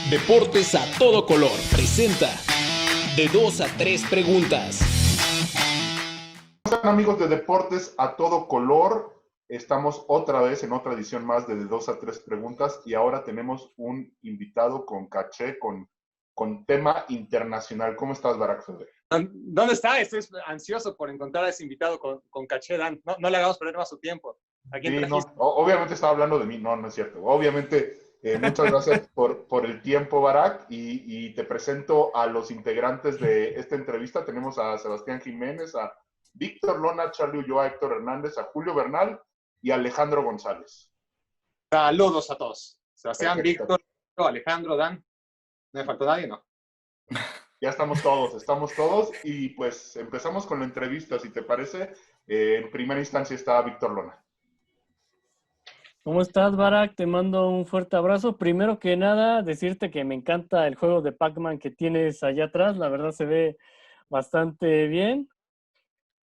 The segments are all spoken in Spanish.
Deportes a todo color presenta de 2 a 3 preguntas. ¿Cómo están, amigos de Deportes a todo color? Estamos otra vez en otra edición más de 2 a 3 preguntas y ahora tenemos un invitado con caché, con tema internacional. ¿Cómo estás, Barak Feber? ¿Dónde está? Estoy ansioso por encontrar a ese invitado con caché, Dan. No le hagamos perder más su tiempo. ¿A quién Sí, trajiste? obviamente estaba hablando de mí. No es cierto. Obviamente, muchas gracias por el tiempo, Barak, y te presento a los integrantes de esta entrevista. Tenemos a Sebastián Jiménez, a Víctor Lona, Charlie Ulloa, Héctor Hernández, a Julio Bernal y a Alejandro González. Saludos a todos. Sebastián, Perfecto. Víctor, Alejandro, Dan. ¿No me faltó nadie? No. Ya estamos todos y pues empezamos con la entrevista, si te parece. En primera instancia está Víctor Lona. ¿Cómo estás, Barak? Te mando un fuerte abrazo. Primero que nada, decirte que me encanta el juego de Pac-Man que tienes allá atrás. La verdad se ve bastante bien.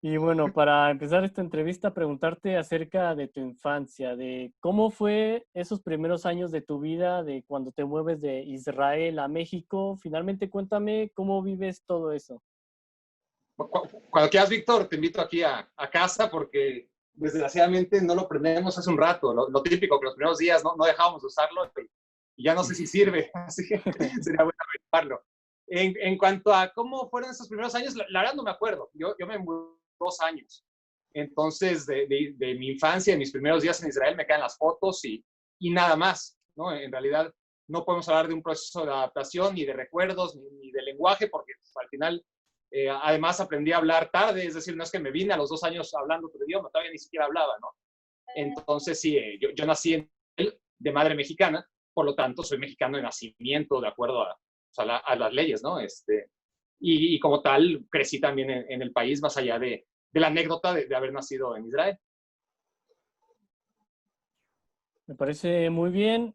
Y bueno, para empezar esta entrevista, preguntarte acerca de tu infancia, de cómo fue esos primeros años de tu vida, de cuando te mueves de Israel a México. Finalmente, cuéntame cómo vives todo eso. Cuando quieras, Víctor, te invito aquí a casa porque desgraciadamente no lo prendemos hace un rato. Lo típico, que los primeros días no dejábamos de usarlo y ya no sé si sirve, así que sería bueno averiguarlo. En cuanto a cómo fueron esos primeros años, la verdad no me acuerdo. Yo me mudé 2 años. Entonces, de mi infancia, de mis primeros días en Israel, me quedan las fotos y nada más, ¿no? En realidad, no podemos hablar de un proceso de adaptación, ni de recuerdos, ni de lenguaje, porque pues, al final, además aprendí a hablar tarde, es decir, no es que me vine a los 2 años hablando otro idioma, todavía ni siquiera hablaba, ¿no? Entonces, sí, yo nací en Israel de madre mexicana, por lo tanto, soy mexicano de nacimiento, de acuerdo a las leyes, ¿no? Y como tal, crecí también en el país, más allá de la anécdota de haber nacido en Israel. Me parece muy bien.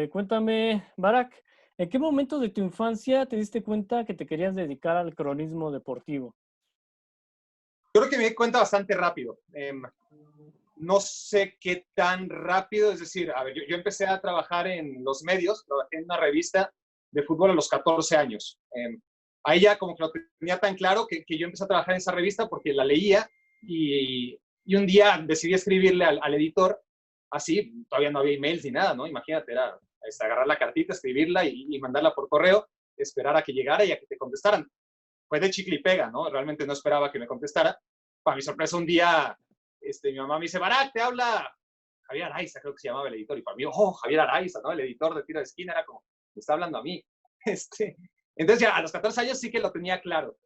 Cuéntame, Barak, ¿en qué momento de tu infancia te diste cuenta que te querías dedicar al cronismo deportivo? Yo creo que me di cuenta bastante rápido. No sé qué tan rápido, es decir, a ver, yo empecé a trabajar en los medios, trabajé en una revista de fútbol a los 14 años. Ahí ya como que lo tenía tan claro que yo empecé a trabajar en esa revista porque la leía y un día decidí escribirle al editor, así, todavía no había emails ni nada, ¿no? Imagínate, era agarrar la cartita, escribirla y mandarla por correo, esperar a que llegara y a que te contestaran. Fue de chicle y pega, ¿no? Realmente no esperaba que me contestara. Para mi sorpresa, un día mi mamá me dice, Barak, te habla Javier Araiza, creo que se llamaba el editor, y para mí, Javier Araiza, ¿no? El editor de tiro de esquina era como, me está hablando a mí. Entonces ya a los 14 años sí que lo tenía claro.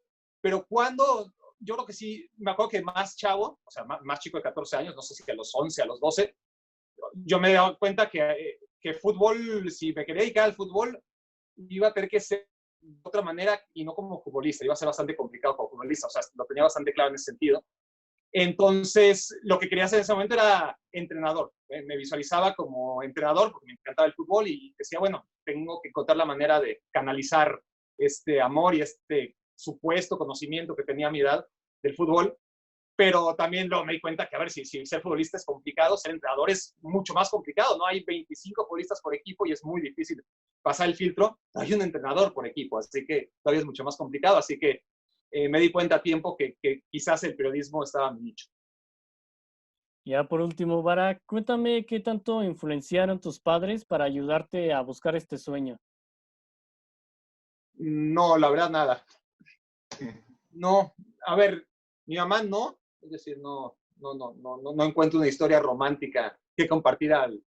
Pero cuando, yo creo que sí, me acuerdo que más chavo, o sea, más chico de 14 años, no sé si a los 11, a los 12, yo me he dado cuenta que fútbol, si me quería dedicar al fútbol, iba a tener que ser de otra manera y no como futbolista, iba a ser bastante complicado como futbolista, o sea, lo tenía bastante claro en ese sentido. Entonces, lo que quería hacer en ese momento era entrenador. Me visualizaba como entrenador porque me encantaba el fútbol y decía, bueno, tengo que encontrar la manera de canalizar este amor y este supuesto conocimiento que tenía a mi edad del fútbol. Pero también me di cuenta que, a ver, si ser futbolista es complicado, ser entrenador es mucho más complicado, ¿no? Hay 25 futbolistas por equipo y es muy difícil pasar el filtro. Hay un entrenador por equipo, así que todavía es mucho más complicado. Así que me di cuenta a tiempo que quizás el periodismo estaba en mi nicho. Ya por último, Barak, cuéntame qué tanto influenciaron tus padres para ayudarte a buscar este sueño. No, la verdad, nada. No, a ver, mi mamá no, es decir, no encuentro una historia romántica que compartir al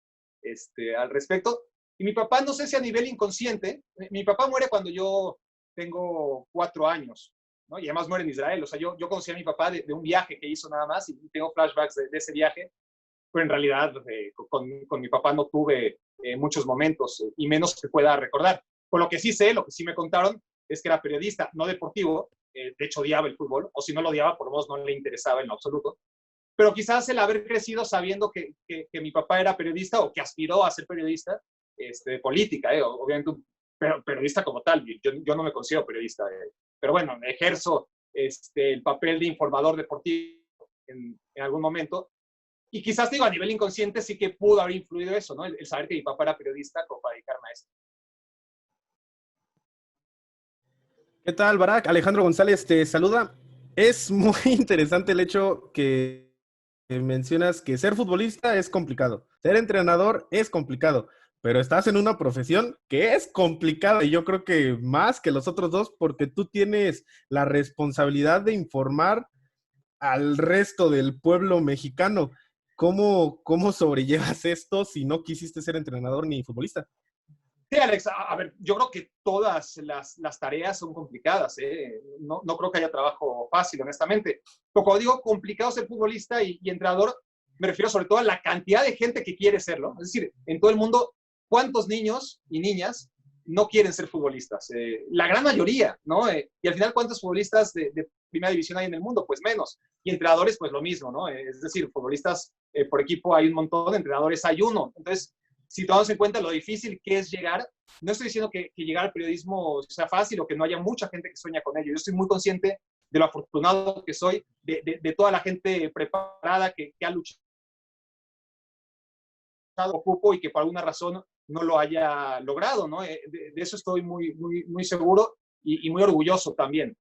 respecto. Y mi papá, no sé si a nivel inconsciente, mi papá muere cuando yo tengo 4 años, ¿no? Y además muere en Israel. O sea, yo conocí a mi papá de un viaje que hizo nada más y tengo flashbacks de ese viaje, pero en realidad con mi papá no tuve muchos momentos y menos que pueda recordar. Por lo que sí sé, lo que sí me contaron es que era periodista, no deportivo, de hecho odiaba el fútbol, o si no lo odiaba, por lo menos no le interesaba en lo absoluto. Pero quizás el haber crecido sabiendo que mi papá era periodista o que aspiró a ser periodista de política, obviamente un periodista como tal, yo no me considero periodista, pero bueno, ejerzo el papel de informador deportivo en algún momento. Y quizás, digo, a nivel inconsciente sí que pudo haber influido eso, ¿no? El saber que mi papá era periodista como para dedicarme a esto. ¿Qué tal, Barak? Alejandro González te saluda. Es muy interesante el hecho que mencionas que ser futbolista es complicado, ser entrenador es complicado, pero estás en una profesión que es complicada y yo creo que más que los otros dos porque tú tienes la responsabilidad de informar al resto del pueblo mexicano. ¿Cómo sobrellevas esto si no quisiste ser entrenador ni futbolista? Sí, Alex, a ver, yo creo que todas las tareas son complicadas, ¿eh? No creo que haya trabajo fácil, honestamente. Pero cuando digo complicado ser futbolista y entrenador, me refiero sobre todo a la cantidad de gente que quiere serlo. Es decir, en todo el mundo, ¿cuántos niños y niñas no quieren ser futbolistas? La gran mayoría, ¿no? Y al final, ¿cuántos futbolistas de primera división hay en el mundo? Pues menos. Y entrenadores, pues lo mismo, ¿no? Es decir, futbolistas por equipo hay un montón, entrenadores hay uno. Entonces, si tomamos en cuenta lo difícil que es llegar, no estoy diciendo que llegar al periodismo sea fácil o que no haya mucha gente que sueña con ello. Yo estoy muy consciente de lo afortunado que soy, de toda la gente preparada que ha luchado ocupo y que por alguna razón no lo haya logrado, ¿no? De eso estoy muy seguro y muy orgulloso también.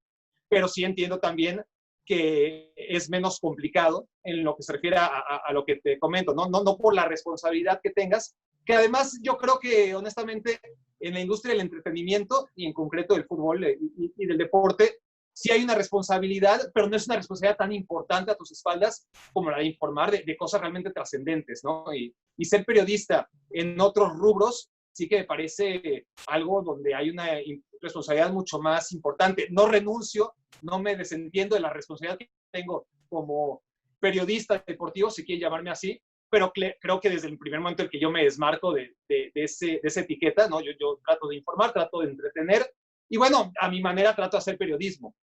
Pero sí entiendo también que es menos complicado en lo que se refiere a lo que te comento, no por la responsabilidad que tengas, que además yo creo que honestamente en la industria del entretenimiento y en concreto del fútbol y del deporte, sí hay una responsabilidad, pero no es una responsabilidad tan importante a tus espaldas como la de informar de cosas realmente trascendentes, ¿no? Y ser periodista en otros rubros sí que me parece algo donde hay una responsabilidad mucho más importante. No renuncio, no me desentiendo de la responsabilidad que tengo como periodista deportivo, si quieren llamarme así, pero creo que desde el primer momento en que yo me desmarco de esa etiqueta, ¿no? Yo trato de informar, trato de entretener, y bueno, a mi manera trato de hacer periodismo.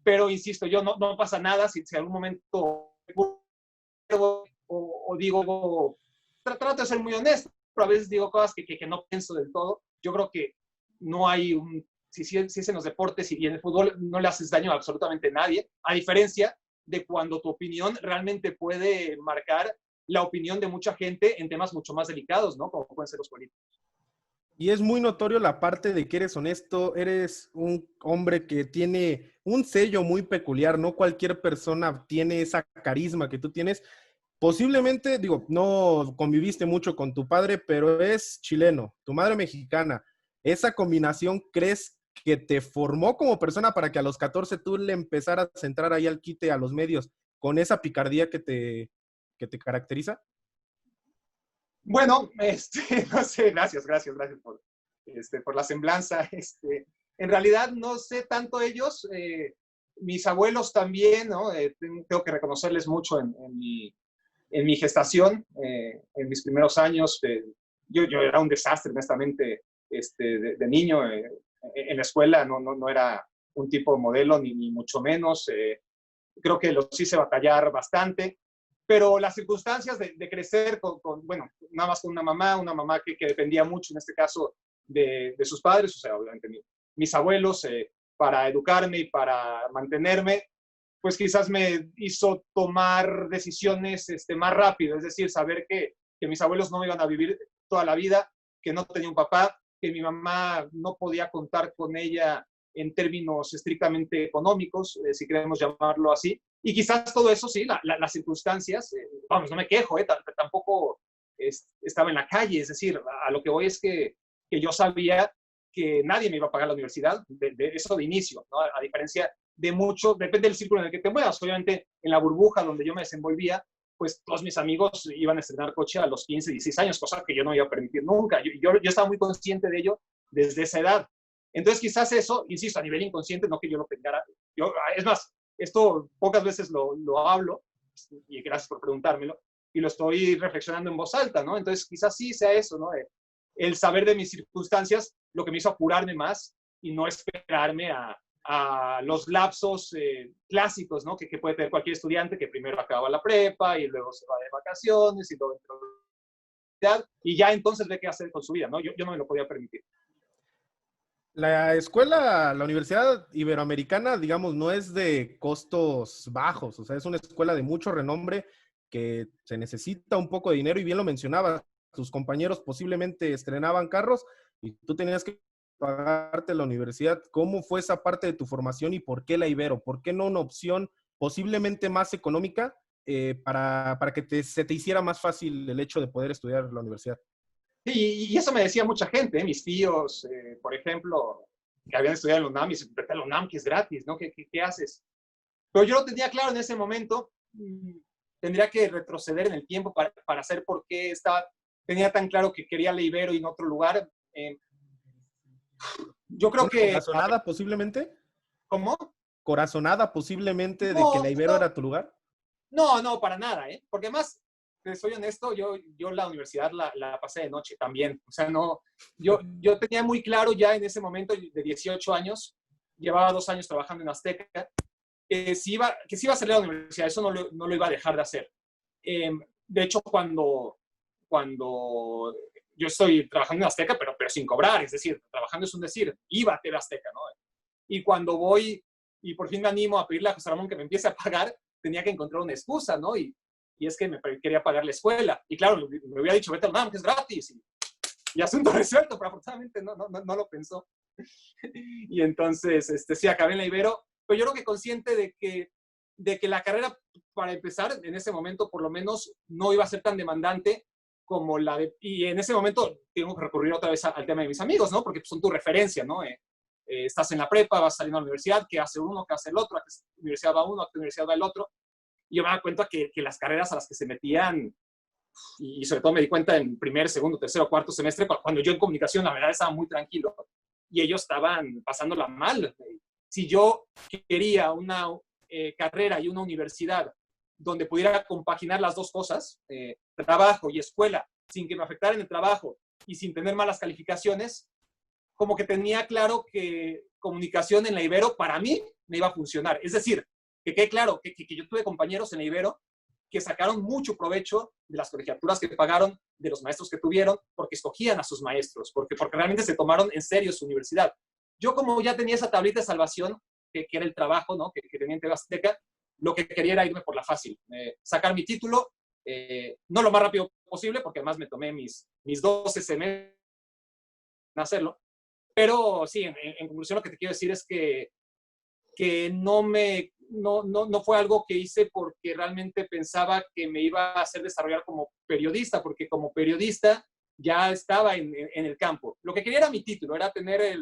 Pero insisto, yo no pasa nada si en algún momento o digo, trato de ser muy honesto, pero a veces digo cosas que no pienso del todo. Yo creo que no hay si es en los deportes y en el fútbol, no le haces daño a absolutamente nadie, a diferencia de cuando tu opinión realmente puede marcar la opinión de mucha gente en temas mucho más delicados, ¿no? Como pueden ser los políticos. Y es muy notorio la parte de que eres honesto, eres un hombre que tiene un sello muy peculiar, no cualquier persona tiene esa carisma que tú tienes. Posiblemente, digo, no conviviste mucho con tu padre, pero es chileno, tu madre mexicana. ¿Esa combinación crees que te formó como persona para que a los 14 tú le empezaras a entrar ahí al quite a los medios con esa picardía que te caracteriza? Bueno, no sé, gracias por la semblanza. En realidad no sé tanto ellos, mis abuelos también, ¿no? Tengo que reconocerles mucho en mi gestación, en mis primeros años. Yo era un desastre, honestamente, de niño. En la escuela no era un tipo de modelo, ni mucho menos. Creo que los hice batallar bastante. Pero las circunstancias de crecer bueno, nada más con una mamá que dependía mucho, en este caso, de sus padres, o sea, obviamente mis abuelos, para educarme y para mantenerme, pues quizás me hizo tomar decisiones más rápido, es decir, saber que mis abuelos no iban a vivir toda la vida, que no tenía un papá, que mi mamá no podía contar con ella en términos estrictamente económicos, si queremos llamarlo así. Y quizás todo eso, sí, las circunstancias, vamos, no me quejo, tampoco estaba en la calle, es decir, a lo que voy es que yo sabía que nadie me iba a pagar la universidad, de eso de inicio, ¿no? A diferencia de mucho, depende del círculo en el que te muevas. Obviamente, en la burbuja donde yo me desenvolvía, pues todos mis amigos iban a estrenar coche a los 15, 16 años, cosa que yo no iba a permitir nunca. Yo estaba muy consciente de ello desde esa edad. Entonces, quizás eso, insisto, a nivel inconsciente, no que yo lo pensara. Es más, esto pocas veces lo hablo, y gracias por preguntármelo, y lo estoy reflexionando en voz alta, ¿no? Entonces, quizás sí sea eso, ¿no? El saber de mis circunstancias, lo que me hizo apurarme más y no esperarme a los lapsos clásicos, ¿no? Que puede tener cualquier estudiante que primero acaba la prepa y luego se va de vacaciones y luego entra a la universidad y ya entonces ve qué hacer con su vida, ¿no? Yo no me lo podía permitir. La Universidad Iberoamericana, digamos, no es de costos bajos, o sea, es una escuela de mucho renombre que se necesita un poco de dinero y bien lo mencionabas, tus compañeros posiblemente estrenaban carros y tú tenías que pagarte la universidad. ¿Cómo fue esa parte de tu formación y por qué la Ibero? ¿Por qué no una opción posiblemente más económica para que se te hiciera más fácil el hecho de poder estudiar en la universidad? Sí, y eso me decía mucha gente, mis tíos, por ejemplo, que habían estudiado en la UNAM, y dicen, vete a la UNAM, que es gratis, ¿no? ¿Qué haces? Pero yo lo tenía claro en ese momento, tendría que retroceder en el tiempo para saber por qué tenía tan claro que quería la Ibero y en otro lugar. Yo creo ¿Una que... corazonada posiblemente? ¿Cómo? ¿Corazonada posiblemente de que No, la Ibero era tu lugar? no, para nada, ¿eh? Porque además, soy honesto, yo la universidad la pasé de noche también. O sea, no, yo tenía muy claro ya en ese momento de 18 años, llevaba 2 años trabajando en Azteca, que si iba a salir a la universidad, eso no lo iba a dejar de hacer. De hecho, cuando yo estoy trabajando en Azteca, pero sin cobrar, es decir, trabajando es un decir, iba a TV Azteca, ¿no? Y cuando voy y por fin me animo a pedirle a José Ramón que me empiece a pagar, tenía que encontrar una excusa, ¿no? Y es que me quería pagar la escuela. Y claro, me hubiera dicho, vete al UNAM, que es gratis. Y asunto resuelto, pero afortunadamente no lo pensó. Y entonces, sí, acabé en la Ibero, pero yo creo que consciente de que la carrera, para empezar, en ese momento por lo menos no iba a ser tan demandante como la de... Y en ese momento tengo que recurrir otra vez al tema de mis amigos, ¿no? Porque son tu referencia, ¿no? Estás en la prepa, vas saliendo a la universidad, ¿qué hace uno, qué hace el otro? ¿A qué universidad va uno, a qué universidad va el otro? Y yo me daba cuenta que las carreras a las que se metían, y sobre todo me di cuenta en primer, segundo, tercero, cuarto semestre, cuando yo en comunicación la verdad estaba muy tranquilo y ellos estaban pasándola mal. Si yo quería una carrera y una universidad donde pudiera compaginar las dos cosas, trabajo y escuela, sin que me afectara en el trabajo y sin tener malas calificaciones, como que tenía claro que comunicación en la Ibero para mí me iba a funcionar. Es decir, que quede claro que yo tuve compañeros en la Ibero que sacaron mucho provecho de las colegiaturas que pagaron, de los maestros que tuvieron, porque escogían a sus maestros, porque realmente se tomaron en serio su universidad. Yo como ya tenía esa tablita de salvación, que era el trabajo, ¿no? que tenía en TV Azteca, lo que quería era irme por la fácil, sacar mi título, no lo más rápido posible, porque además me tomé mis 12 semestres en hacerlo, pero sí, en conclusión lo que te quiero decir es que no fue algo que hice porque realmente pensaba que me iba a hacer desarrollar como periodista, porque como periodista ya estaba en el campo. Lo que quería era mi título, era tener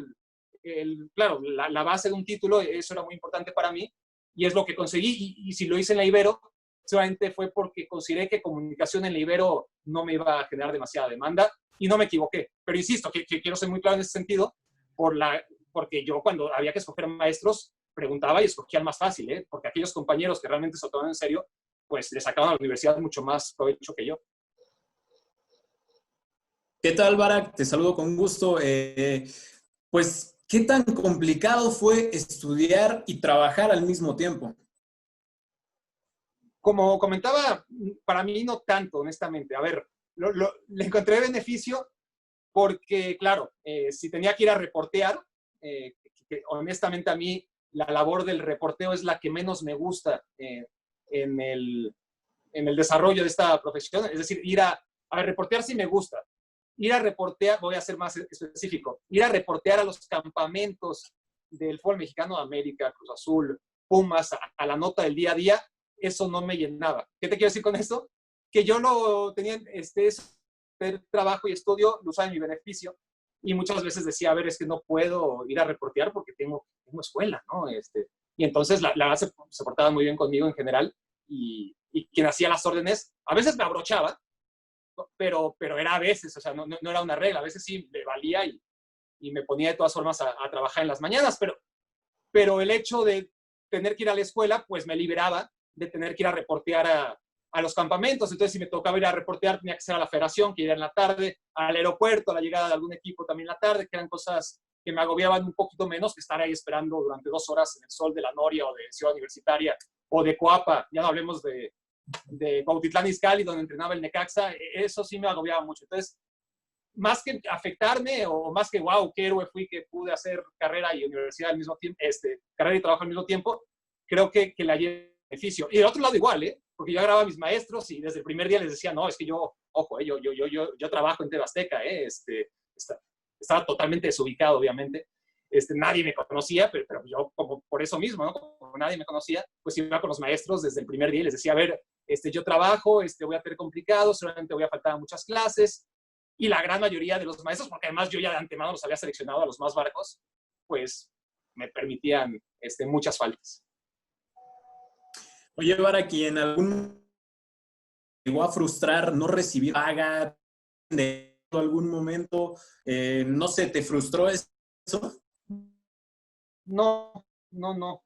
claro, la base de un título, eso era muy importante para mí, y es lo que conseguí, y si lo hice en la Ibero, solamente fue porque consideré que comunicación en la Ibero no me iba a generar demasiada demanda, y no me equivoqué. Pero insisto, que quiero ser muy claro en ese sentido, porque yo cuando había que escoger maestros, preguntaba y escogía el más fácil, ¿eh? Porque aquellos compañeros que realmente se lo tomaban en serio, pues le sacaban a la universidad mucho más provecho que yo. ¿Qué tal, Barak? Te saludo con gusto. Pues, ¿qué tan complicado fue estudiar y trabajar al mismo tiempo? Como comentaba, para mí no tanto, honestamente. A ver, le encontré beneficio porque, claro, si tenía que ir a reportear, que honestamente a mí la labor del reporteo es la que menos me gusta en el desarrollo de esta profesión. Es decir, ir a reportear sí me gusta. Ir a reportear, voy a ser más específico, ir a reportear a los campamentos del fútbol mexicano de América, Cruz Azul, Pumas, a la nota del día a día, eso no me llenaba. ¿Qué te quiero decir con esto? Que yo lo tenía, trabajo y estudio, lo usaba en mi beneficio, y muchas veces decía, a ver, es que no puedo ir a reportear porque tengo escuela, ¿no? Y entonces la base se portaba muy bien conmigo en general, y quien hacía las órdenes, a veces me abrochaba, pero era a veces, o sea, no era una regla, a veces sí me valía y me ponía de todas formas a trabajar en las mañanas, pero el hecho de tener que ir a la escuela, pues me liberaba de tener que ir a reportear a los campamentos. Entonces, si me tocaba ir a reportear, tenía que ser a la federación, que ir en la tarde, al aeropuerto, a la llegada de algún equipo también en la tarde, que eran cosas que me agobiaban un poquito menos que estar ahí esperando durante 2 horas en el sol de la Noria o de Ciudad Universitaria o de Coapa. Ya no hablemos de Cuautitlán Izcalli, donde entrenaba el Necaxa. Eso sí me agobiaba mucho. Entonces, más que afectarme o más que, wow, qué héroe fui que pude hacer carrera y universidad al mismo tiempo, carrera y trabajo al mismo tiempo, creo que la llevo beneficio. Y del otro lado igual, porque yo agarraba a mis maestros y desde el primer día les decía, no, es que yo, ojo, yo trabajo en TV Azteca, estaba totalmente desubicado, obviamente. Nadie me conocía, pero yo, como por eso mismo, ¿no? Como nadie me conocía, pues iba con los maestros desde el primer día y les decía, a ver, yo trabajo, voy a tener complicado, solamente voy a faltar a muchas clases. Y la gran mayoría de los maestros, porque además yo ya de antemano los había seleccionado a los más barcos, pues me permitían muchas faltas. Oye, Barak, ¿en algún llegó a frustrar no recibir paga de algún momento? No sé, ¿te frustró eso? No.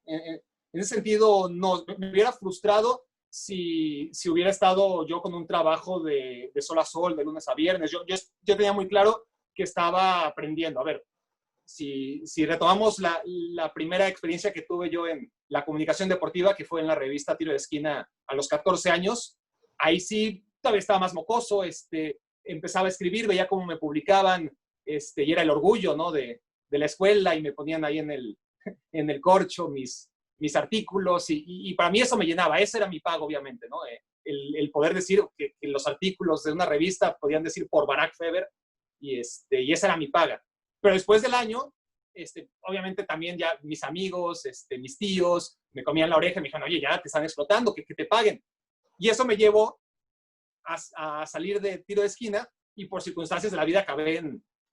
En ese sentido, no. Me hubiera frustrado si hubiera estado yo con un trabajo de sol a sol, de lunes a viernes. Yo tenía muy claro que estaba aprendiendo. A ver, si retomamos la primera experiencia que tuve yo en la comunicación deportiva, que fue en la revista Tiro de Esquina a los 14 años, ahí sí todavía estaba más mocoso, empezaba a escribir, veía cómo me publicaban, y era el orgullo, ¿no? de la escuela, y me ponían ahí en el corcho mis artículos, y para mí eso me llenaba, ese era mi pago, obviamente, ¿no? El poder decir que los artículos de una revista podían decir por Barak Feber, y esa era mi paga. Pero después del año, obviamente también ya mis amigos, mis tíos, me comían la oreja y me dijeron, oye, ya te están explotando, que te paguen. Y eso me llevó a salir de Tiro de Esquina, y por circunstancias de la vida acabé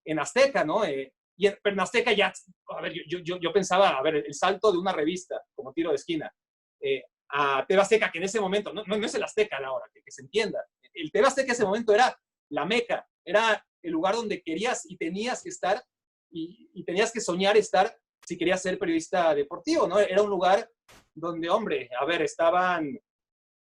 en Azteca, ¿no? Pero en Azteca ya, a ver, yo pensaba, a ver, el salto de una revista como Tiro de Esquina a TV Azteca, que en ese momento, no es el Azteca de ahora, que se entienda. El TV Azteca en ese momento era la meca, era el lugar donde querías y tenías que estar, y tenías que soñar estar si querías ser periodista deportivo, ¿no? Era un lugar donde, hombre, a ver, estaban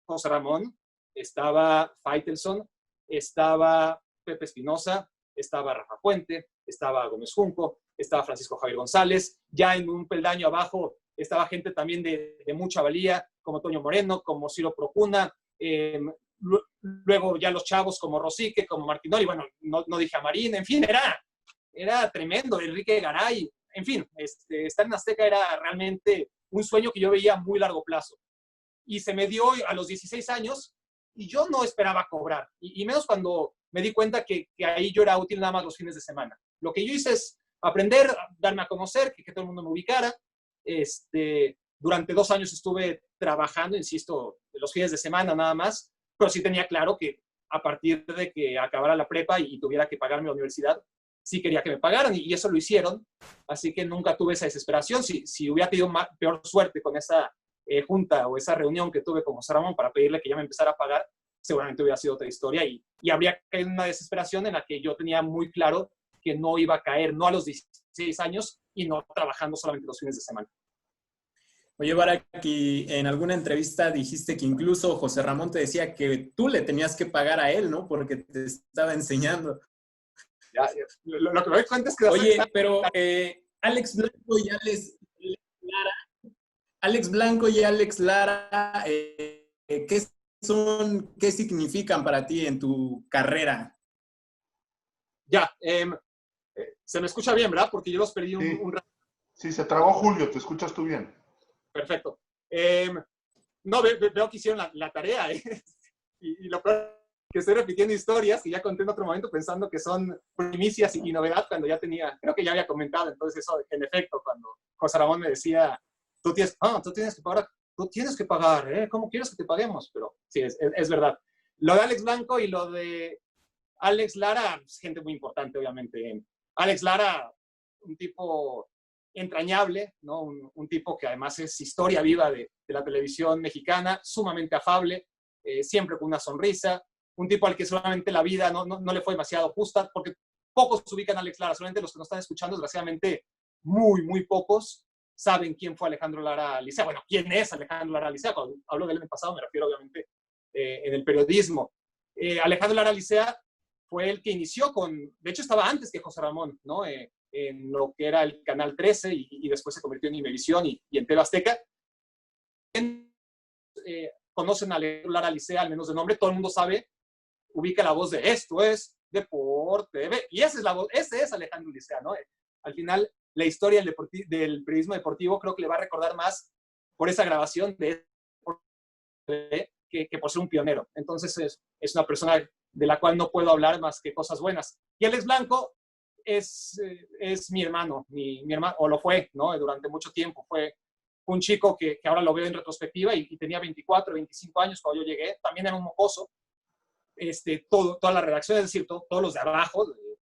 José Ramón, estaba Faitelson, estaba Pepe Espinosa, estaba Rafa Puente, estaba Gómez Junco, estaba Francisco Javier González, ya en un peldaño abajo estaba gente también de mucha valía, como Toño Moreno, como Ciro Procuna, luego ya los chavos como Rosique, como Martinoli, bueno, no dije a Marín, en fin, era tremendo, Enrique Garay, en fin, estar en Azteca era realmente un sueño que yo veía a muy largo plazo. Y se me dio a los 16 años, y yo no esperaba cobrar, y menos cuando me di cuenta que ahí yo era útil nada más los fines de semana. Lo que yo hice es aprender, darme a conocer, que todo el mundo me ubicara. Durante 2 años estuve trabajando, insisto, los fines de semana nada más, pero sí tenía claro que a partir de que acabara la prepa y tuviera que pagarme la universidad, sí quería que me pagaran, y eso lo hicieron, así que nunca tuve esa desesperación. Si hubiera tenido peor suerte con esa junta o esa reunión que tuve con José Ramón para pedirle que ya me empezara a pagar, seguramente hubiera sido otra historia, y habría caído en una desesperación en la que yo tenía muy claro que no iba a caer, no a los 16 años y no trabajando solamente los fines de semana. Oye, Barak, y en alguna entrevista dijiste que incluso José Ramón te decía que tú le tenías que pagar a él, ¿no? Porque te estaba enseñando. Ya, lo que me doy cuenta es que... Oye, pero Alex Blanco y Alex Lara, ¿qué significan para ti en tu carrera? Ya, se me escucha bien, ¿verdad? Porque yo los perdí un rato. Sí, se trabó Julio, te escuchas tú bien. Perfecto. No, veo que hicieron la tarea, y lo peor que estoy repitiendo historias que ya conté en otro momento pensando que son primicias y novedad, cuando ya creo que ya había comentado. Entonces eso, en efecto, cuando José Ramón me decía, tú tienes que pagar, ¿eh? ¿Cómo quieres que te paguemos? Pero sí, es verdad. Lo de Alex Blanco y lo de Alex Lara, pues, gente muy importante, obviamente. Alex Lara, un tipo entrañable, ¿no? Un tipo que además es historia viva de la televisión mexicana, sumamente afable, siempre con una sonrisa, un tipo al que solamente la vida no le fue demasiado justa, porque pocos se ubican a Alex Lara, solamente los que nos están escuchando, desgraciadamente, muy pocos saben quién fue Alejandro Lara Licea. Bueno, quién es Alejandro Lara Licea. Cuando hablo de él en el pasado, me refiero obviamente en el periodismo. Alejandro Lara Licea fue el que inició de hecho estaba antes que José Ramón, ¿no? En lo que era el Canal 13, y después se convirtió en Imevisión y en TV Azteca. Conocen a Alejandro Lara Licea, al menos de nombre, todo el mundo sabe, ubica la voz de Esto es Deporte TV, y esa es la voz, ese es Alejandro Licea, ¿no? Al final, la historia del periodismo deportivo creo que le va a recordar más por esa grabación de TV que por ser un pionero. Entonces es una persona de la cual no puedo hablar más que cosas buenas. Y Alex Blanco, es mi hermano, mi hermano, o lo fue, ¿no? Durante mucho tiempo. Fue un chico que ahora lo veo en retrospectiva y tenía 24, 25 años cuando yo llegué. También era un mocoso. Toda la redacción, es decir, todos los de abajo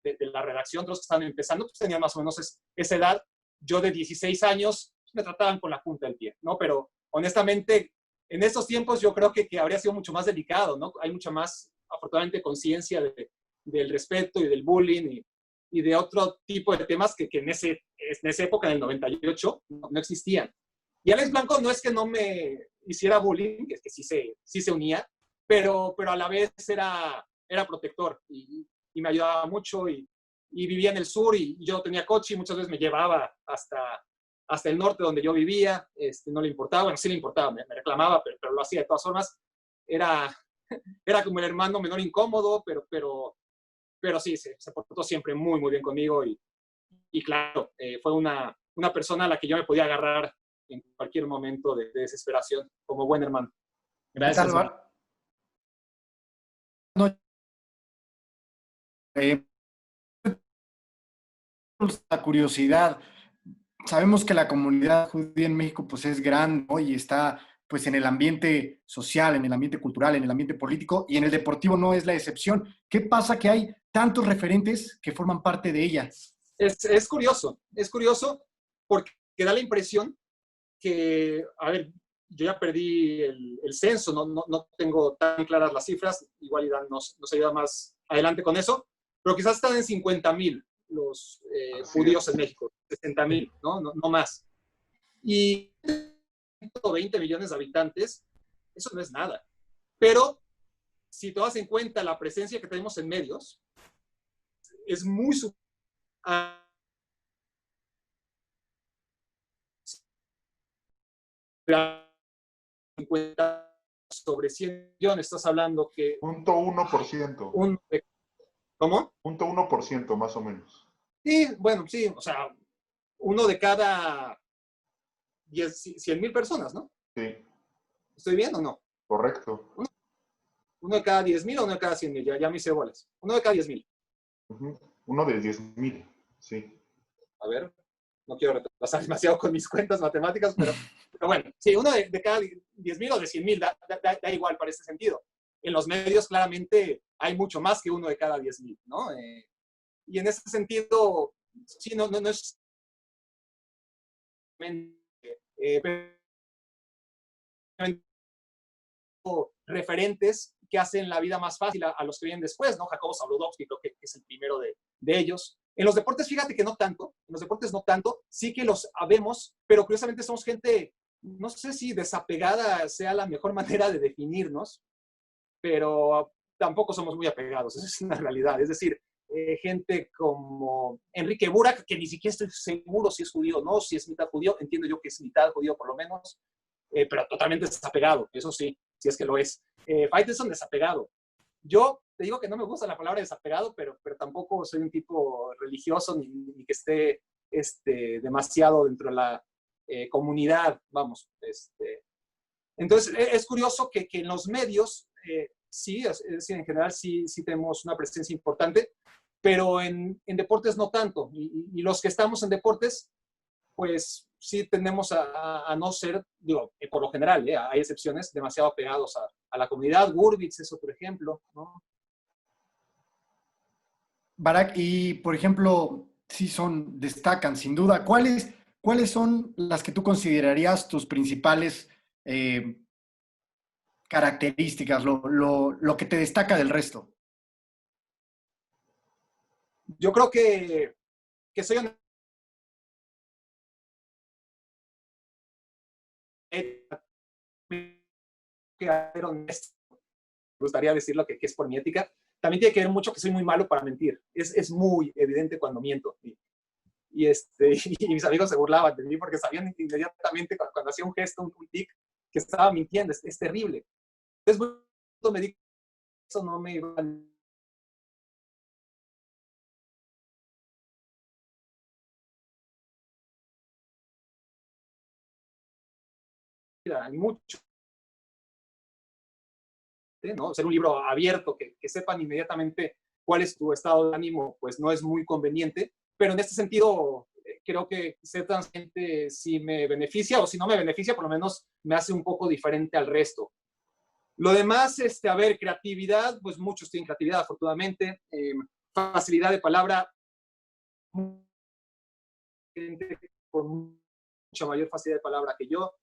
de la redacción, todos los que estaban empezando, pues tenían más o menos esa edad. Yo de 16 años me trataban con la punta del pie, ¿no? Pero honestamente, en estos tiempos yo creo que habría sido mucho más delicado, ¿no? Hay mucha más, afortunadamente, conciencia del respeto y del bullying y de otro tipo de temas que en esa época, en el 98, no existían. Y Alex Blanco no es que no me hiciera bullying, es que sí se unía, pero a la vez era protector y me ayudaba mucho y vivía en el sur y yo tenía coche y muchas veces me llevaba hasta el norte donde yo vivía. No le importaba, bueno, sí le importaba, me reclamaba, pero lo hacía de todas formas. Era como el hermano menor incómodo, pero sí, se portó siempre muy, muy bien conmigo y claro, fue una persona a la que yo me podía agarrar en cualquier momento de desesperación, como buen hermano. Gracias. No, eh, la curiosidad. Sabemos que la comunidad judía en México pues es grande, ¿no? Y está pues en el ambiente social, en el ambiente cultural, en el ambiente político y en el deportivo no es la excepción. ¿Qué pasa que hay tantos referentes que forman parte de ella? Es curioso porque da la impresión que, a ver, yo ya perdí el censo, no tengo tan claras las cifras, igual Iván nos ayuda más adelante con eso, pero quizás están en 50,000 los judíos en México, 60,000, no más. Y 120 millones de habitantes, eso no es nada. Pero si tomas en cuenta la presencia que tenemos en medios, es muy sobre 100 millones, estás hablando que... 0.1%. ¿Cómo? 0.1% más o menos. Sí, bueno, sí, o sea, uno de cada 100,000 personas, ¿no? Sí. ¿Estoy bien o no? Correcto. Uno de cada 10,000 o uno de cada 100,000, ya me hice bolas. Uno de cada 10,000. Uno de 10,000, sí. A ver, no quiero retrasar demasiado con mis cuentas matemáticas, pero bueno, sí, uno de cada 10,000 o de 100,000, da igual para este sentido. En los medios claramente hay mucho más que uno de cada 10,000, ¿no? Y en ese sentido, sí, no es... referentes que hacen la vida más fácil a los que vienen después, ¿no? Jacobo Zabludovsky creo que es el primero de ellos. En los deportes, fíjate que no tanto, sí que los habemos, pero curiosamente somos gente, no sé si desapegada sea la mejor manera de definirnos, pero tampoco somos muy apegados, esa es una realidad. Es decir, gente como Enrique Burak, que ni siquiera estoy seguro si es judío o no, si es mitad judío, entiendo yo que es mitad judío por lo menos, pero totalmente desapegado, eso sí, si es que lo es. Faitelson desapegado. Yo te digo que no me gusta la palabra desapegado, pero tampoco soy un tipo religioso ni que esté demasiado dentro de la comunidad, vamos. Entonces, es curioso que en los medios, sí, es decir, en general sí tenemos una presencia importante, pero en deportes no tanto. Y los que estamos en deportes, pues sí tendemos a no ser, digo, por lo general, hay excepciones, demasiado apegados a la comunidad. Gurbitz, eso por ejemplo, ¿no? Barak, y por ejemplo, sí destacan sin duda. ¿Cuáles son las que tú considerarías tus principales características, lo que te destaca del resto? Yo creo que soy honesto. Me gustaría decirlo que es por mi ética. También tiene que ver mucho que soy muy malo para mentir. Es muy evidente cuando miento. Y mis amigos se burlaban de mí porque sabían inmediatamente cuando hacía un gesto, un tic, que estaba mintiendo. Es terrible. Entonces, me di eso no me iba a mucho, ¿no? Ser un libro abierto, que sepan inmediatamente cuál es tu estado de ánimo, pues no es muy conveniente, pero en este sentido creo que ser transparente sí me beneficia, o si no me beneficia, por lo menos me hace un poco diferente al resto. Lo demás, a ver, creatividad, pues muchos tienen creatividad, afortunadamente. Facilidad de palabra, con mucha mayor facilidad de palabra que yo.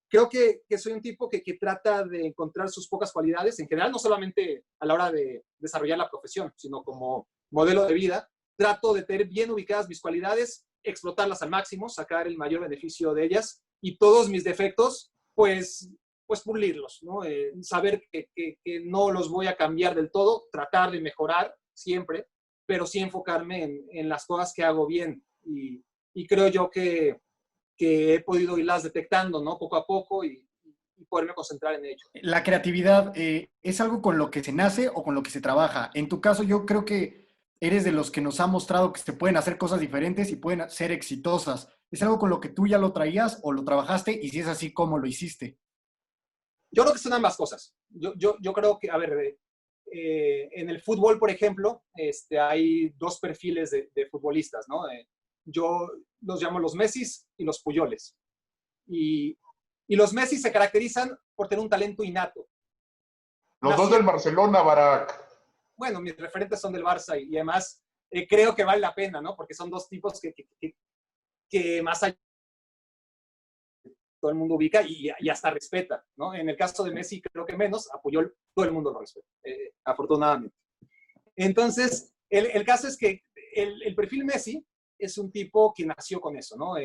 Creo que soy un tipo que trata de encontrar sus pocas cualidades, en general, no solamente a la hora de desarrollar la profesión, sino como modelo de vida. Trato de tener bien ubicadas mis cualidades, explotarlas al máximo, sacar el mayor beneficio de ellas, y todos mis defectos, pues pulirlos, ¿no? Saber que no los voy a cambiar del todo, tratar de mejorar siempre, pero sí enfocarme en las cosas que hago bien. Y creo yo que he podido irlas detectando, ¿no? Poco a poco y poderme concentrar en ello. La creatividad, ¿es algo con lo que se nace o con lo que se trabaja? En tu caso, yo creo que eres de los que nos ha mostrado que se pueden hacer cosas diferentes y pueden ser exitosas. ¿Es algo con lo que tú ya lo traías o lo trabajaste? Y si es así, ¿cómo lo hiciste? Yo creo que son ambas cosas. Yo creo que, a ver, en el fútbol, por ejemplo, hay dos perfiles de futbolistas, ¿no? Yo los llamo los Messis y los Puyoles. Y los Messi se caracterizan por tener un talento innato. Los dos del Barcelona, Barak. Bueno, mis referentes son del Barça y además creo que vale la pena, ¿no? Porque son dos tipos que más allá todo el mundo ubica y hasta respeta, ¿no? En el caso de Messi creo que menos, a Puyol todo el mundo lo respeta, afortunadamente. Entonces, el caso es que el perfil Messi es un tipo que nació con eso, ¿no?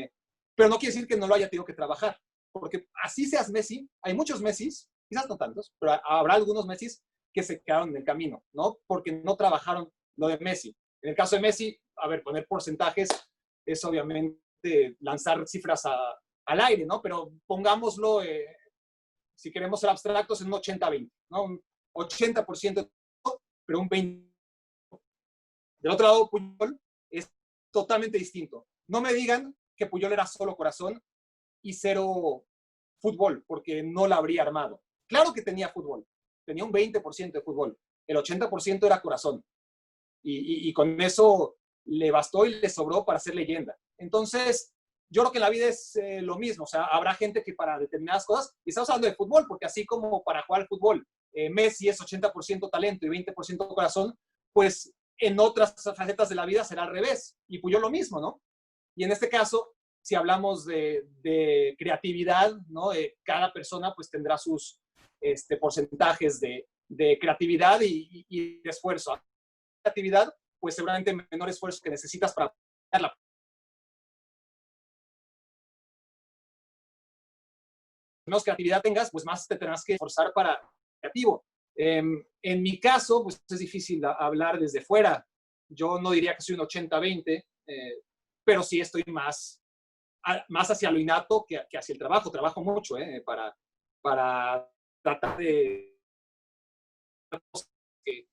Pero no quiere decir que no lo haya tenido que trabajar, porque así seas Messi, hay muchos Messis, quizás no tantos, pero habrá algunos Messis que se quedaron en el camino, ¿no? Porque no trabajaron lo de Messi. En el caso de Messi, a ver, poner porcentajes es obviamente lanzar cifras al aire, ¿no? Pero pongámoslo, si queremos ser abstractos, en un 80-20, ¿no? Un 80%, pero un 20%. Del otro lado, Puyol es totalmente distinto. No me digan que Puyol era solo corazón y cero fútbol, porque no la habría armado. Claro que tenía fútbol, tenía un 20% de fútbol, el 80% era corazón. Y con eso le bastó y le sobró para ser leyenda. Entonces, yo creo que en la vida es lo mismo. O sea, habrá gente que para determinadas cosas, y estamos hablando de fútbol, porque así como para jugar al fútbol, Messi es 80% talento y 20% corazón, pues en otras facetas de la vida será al revés. Y Puyol lo mismo, ¿no? Y en este caso, si hablamos de creatividad, ¿no? Cada persona pues tendrá sus porcentajes de creatividad y de esfuerzo. Creatividad, pues seguramente menor esfuerzo que necesitas para la menos creatividad tengas, pues más te tendrás que esforzar para creativo. En mi caso, pues es difícil hablar desde fuera. Yo no diría que soy un 80-20, pero sí estoy más hacia lo innato que hacia el trabajo. Trabajo mucho para tratar de que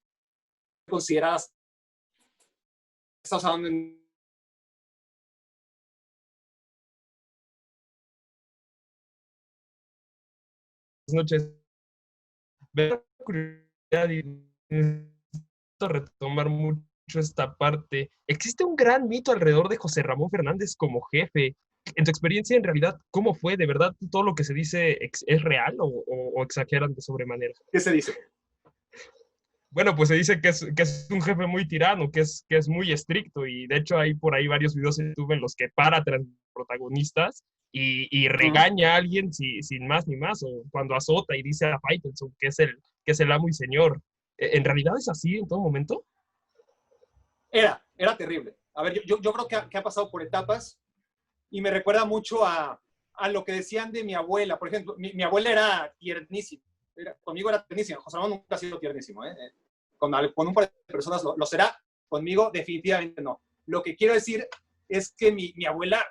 consideradas. Estamos hablando en noches. Ver curiosidad y necesito retomar mucho esta parte. Existe un gran mito alrededor de José Ramón Fernández como jefe. En tu experiencia, en realidad, ¿cómo fue? ¿De verdad todo lo que se dice es real o exageran de sobremanera? ¿Qué se dice? Bueno, pues se dice que es un jefe muy tirano, que es muy estricto, y de hecho hay por ahí varios videos en YouTube en los que para protagonistas y regaña a alguien sin más ni más, o cuando azota y dice a Faitelson que es el amo y señor. ¿En realidad es así en todo momento? Era terrible. A ver, yo creo que ha pasado por etapas y me recuerda mucho a lo que decían de mi abuela. Por ejemplo, mi abuela era tiernísima. Conmigo era tiernísima. José Ramón nunca ha sido tiernísimo. Con un par de personas lo será. Conmigo definitivamente no. Lo que quiero decir es que mi abuela,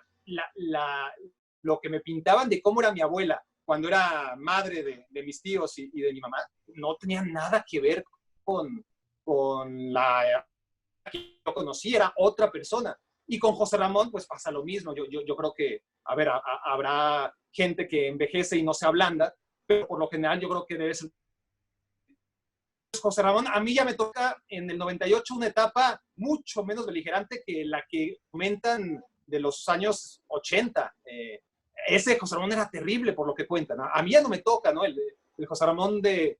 lo que me pintaban de cómo era mi abuela cuando era madre de mis tíos y de mi mamá, no tenía nada que ver con la que yo conocí, era otra persona. Y con José Ramón, pues pasa lo mismo. Yo creo que, a ver, habrá gente que envejece y no se ablanda, pero por lo general yo creo que debe ser José Ramón, a mí ya me toca en el 98 una etapa mucho menos beligerante que la que comentan de los años 80. Ese José Ramón era terrible por lo que cuentan. A mí ya no me toca, ¿no? El José Ramón de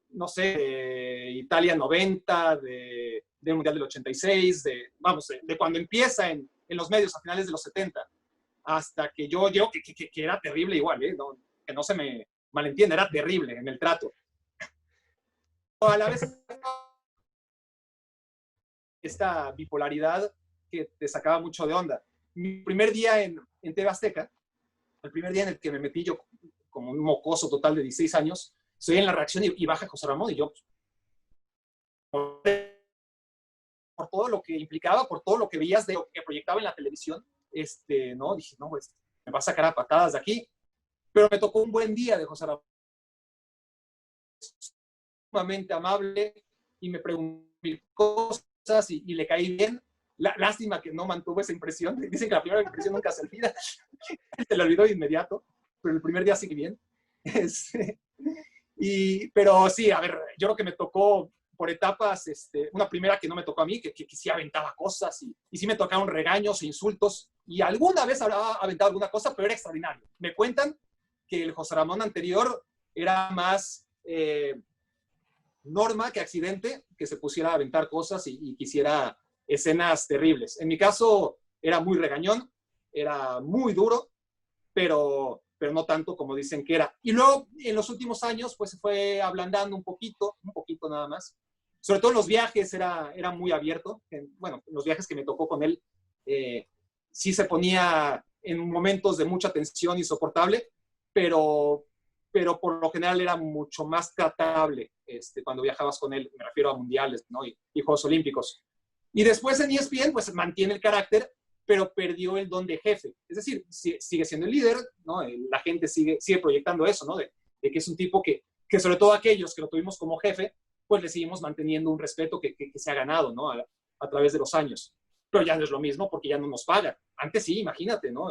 no sé, de Italia 90, del Mundial del 86, de cuando empieza en los medios a finales de los 70, hasta que yo que era terrible igual, no, que no se me malentienda, era terrible en el trato. A la vez, esta bipolaridad que te sacaba mucho de onda. Mi primer día en TV Azteca, el primer día en el que me metí yo como un mocoso total de 16 años, estoy en la reacción y baja José Ramón y yo, por todo lo que implicaba, por todo lo que veías de lo que proyectaba en la televisión, no, dije, no, pues me va a sacar a patadas de aquí. Pero me tocó un buen día de José Ramón, sumamente amable, y me preguntó mil cosas y le caí bien. Lástima que no mantuvo esa impresión. Dicen que la primera impresión nunca se olvida. Se la olvidó de inmediato, pero el primer día sigue bien. Pero sí, a ver, yo creo que me tocó por etapas, una primera que no me tocó a mí, que sí aventaba cosas y sí me tocaron regaños e insultos, y alguna vez habrá aventado alguna cosa, pero era extraordinario. Me cuentan que el José Ramón anterior era más norma que accidente, que se pusiera a aventar cosas y quisiera escenas terribles. En mi caso era muy regañón, era muy duro, pero no tanto como dicen que era. Y luego, en los últimos años, pues se fue ablandando un poquito nada más. Sobre todo en los viajes era muy abierto. Bueno, en los viajes que me tocó con él, sí se ponía en momentos de mucha tensión insoportable, pero por lo general era mucho más tratable cuando viajabas con él. Me refiero a mundiales, ¿no? y Juegos Olímpicos. Y después en ESPN, pues mantiene el carácter, pero perdió el don de jefe. Es decir, sigue siendo el líder, ¿no? La gente sigue proyectando eso, ¿no? De que es un tipo que sobre todo aquellos que lo tuvimos como jefe, pues le seguimos manteniendo un respeto que se ha ganado, ¿no? A través de los años. Pero ya no es lo mismo porque ya no nos paga. Antes sí, imagínate, ¿no?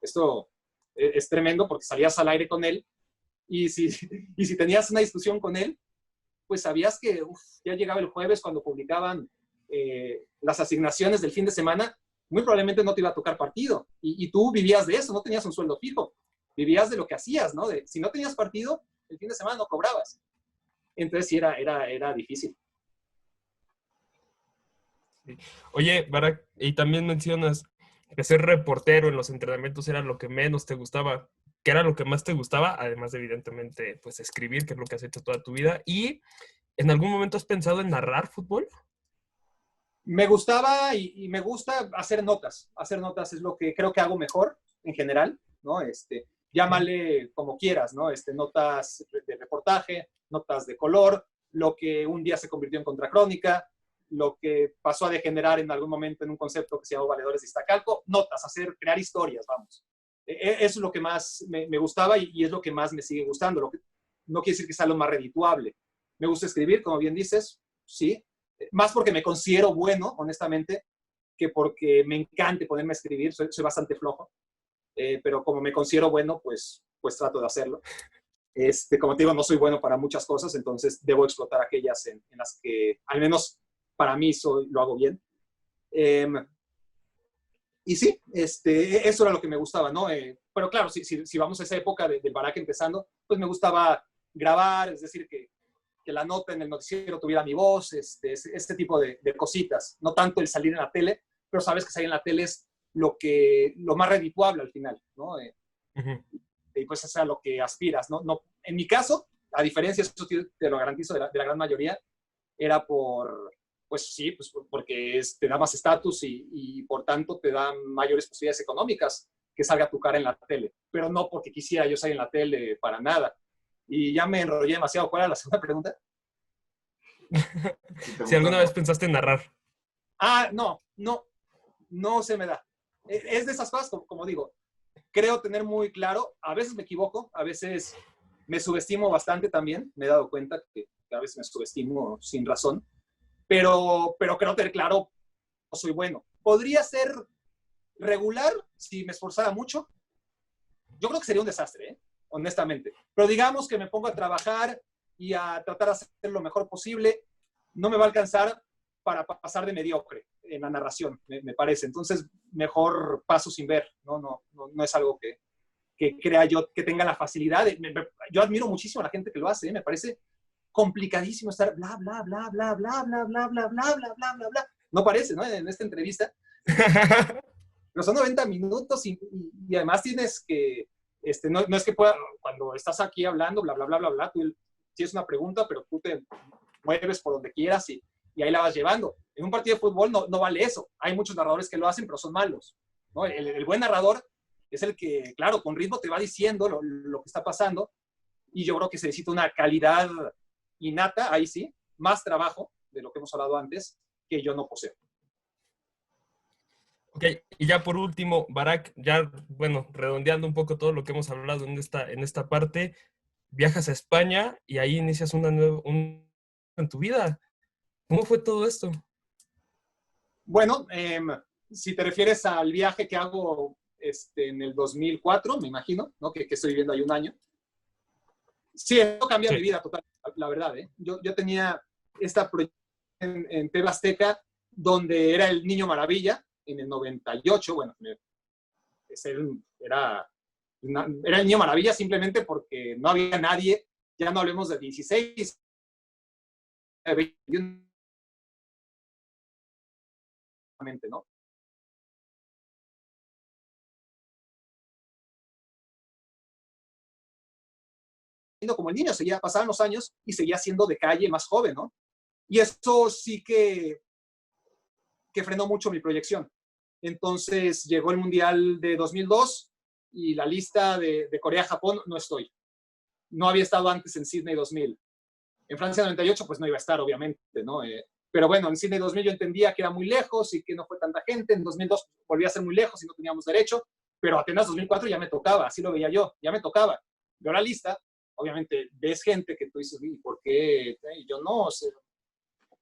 Esto es tremendo porque salías al aire con él y si tenías una discusión con él, pues sabías que ya llegaba el jueves cuando publicaban las asignaciones del fin de semana, muy probablemente no te iba a tocar partido. Y tú vivías de eso, no tenías un sueldo fijo. Vivías de lo que hacías, ¿no? Si no tenías partido, el fin de semana no cobrabas. Entonces sí, era difícil. Oye, Barak, y también mencionas que ser reportero en los entrenamientos era lo que menos te gustaba. ¿Qué era lo que más te gustaba? Además de, evidentemente, pues escribir, que es lo que has hecho toda tu vida. ¿Y en algún momento has pensado en narrar fútbol? Me gustaba y me gusta hacer notas. Hacer notas es lo que creo que hago mejor en general, ¿no? Llámale como quieras, ¿no? Notas de reportaje, notas de color, lo que un día se convirtió en contracrónica, lo que pasó a degenerar en algún momento en un concepto que se llamó valedores de Iztacalco, notas, crear historias, vamos. Eso es lo que más me gustaba y es lo que más me sigue gustando. No quiere decir que sea lo más redituable. Me gusta escribir, como bien dices, sí. Más porque me considero bueno, honestamente, que porque me encante ponerme a escribir. Soy bastante flojo. Pero como me considero bueno, pues trato de hacerlo. Como te digo, no soy bueno para muchas cosas, entonces debo explotar aquellas en las que, al menos para mí, lo hago bien. Y sí, eso era lo que me gustaba, ¿no? Pero claro, si vamos a esa época del Barak empezando, pues me gustaba grabar, es decir, que la nota en el noticiero tuviera mi voz, este tipo de cositas. No tanto el salir en la tele, pero sabes que salir en la tele es lo más redituable al final, ¿no? Y pues eso es a lo que aspiras, ¿no? En mi caso, a diferencia, eso te lo garantizo, de la gran mayoría, era porque te da más estatus y por tanto te da mayores posibilidades económicas que salga tu cara en la tele, pero no porque quisiera yo salir en la tele para nada. Y ya me enrollé demasiado. ¿Cuál era la segunda pregunta? Si alguna vez pensaste en narrar. No se me da. Es de esas cosas, como digo, creo tener muy claro, a veces me equivoco, a veces me subestimo bastante también, me he dado cuenta que a veces me subestimo sin razón, pero creo tener claro, no soy bueno. Podría ser regular si me esforzara mucho. Yo creo que sería un desastre, honestamente. Pero digamos que me pongo a trabajar y a tratar de hacer lo mejor posible. No me va a alcanzar para pasar de mediocre en la narración, me parece. Entonces, mejor paso sin ver. No es algo que crea yo que tenga la facilidad. Yo admiro muchísimo a la gente que lo hace, ¿eh? Me parece complicadísimo estar bla, bla, bla, bla, bla, bla, bla, bla, bla, bla, bla, bla, bla. No parece, ¿no? En esta entrevista. Pero son 90 minutos y además tienes que, no es que pueda, cuando estás aquí hablando, bla, bla, bla, bla, bla, tú tienes una pregunta, pero tú te mueves por donde quieras y ahí la vas llevando. En un partido de fútbol no vale eso. Hay muchos narradores que lo hacen, pero son malos, ¿no? El buen narrador es el que, claro, con ritmo te va diciendo lo que está pasando, y yo creo que se necesita una calidad innata, ahí sí, más trabajo de lo que hemos hablado antes, que yo no poseo. Ok, y ya por último, Barak, ya, bueno, redondeando un poco todo lo que hemos hablado en esta parte, viajas a España y ahí inicias una nueva en tu vida. ¿Cómo fue todo esto? Bueno, si te refieres al viaje que hago en el 2004, me imagino, ¿no? Que estoy viviendo ahí un año. Sí, eso cambia mi vida total, la verdad, ¿eh? Yo tenía esta proyección en TV Azteca, donde era el Niño Maravilla, en el 98, bueno, era el Niño Maravilla simplemente porque no había nadie, ya no hablemos de 16, 21, ¿no? Como el niño, pasaban los años y seguía siendo de calle más joven, ¿no? Y eso sí que frenó mucho mi proyección. Entonces llegó el Mundial de 2002 y la lista de Corea-Japón no estoy. No había estado antes en Sydney 2000. En Francia 98 pues no iba a estar, obviamente, ¿no? Pero bueno, en Sydney 2000 yo entendía que era muy lejos y que no fue tanta gente. En 2002 volvía a ser muy lejos y no teníamos derecho. Pero Atenas 2004 ya me tocaba, así lo veía yo, ya me tocaba. Veo la lista, obviamente ves gente que tú dices, ¿por qué? Y yo no, o sea.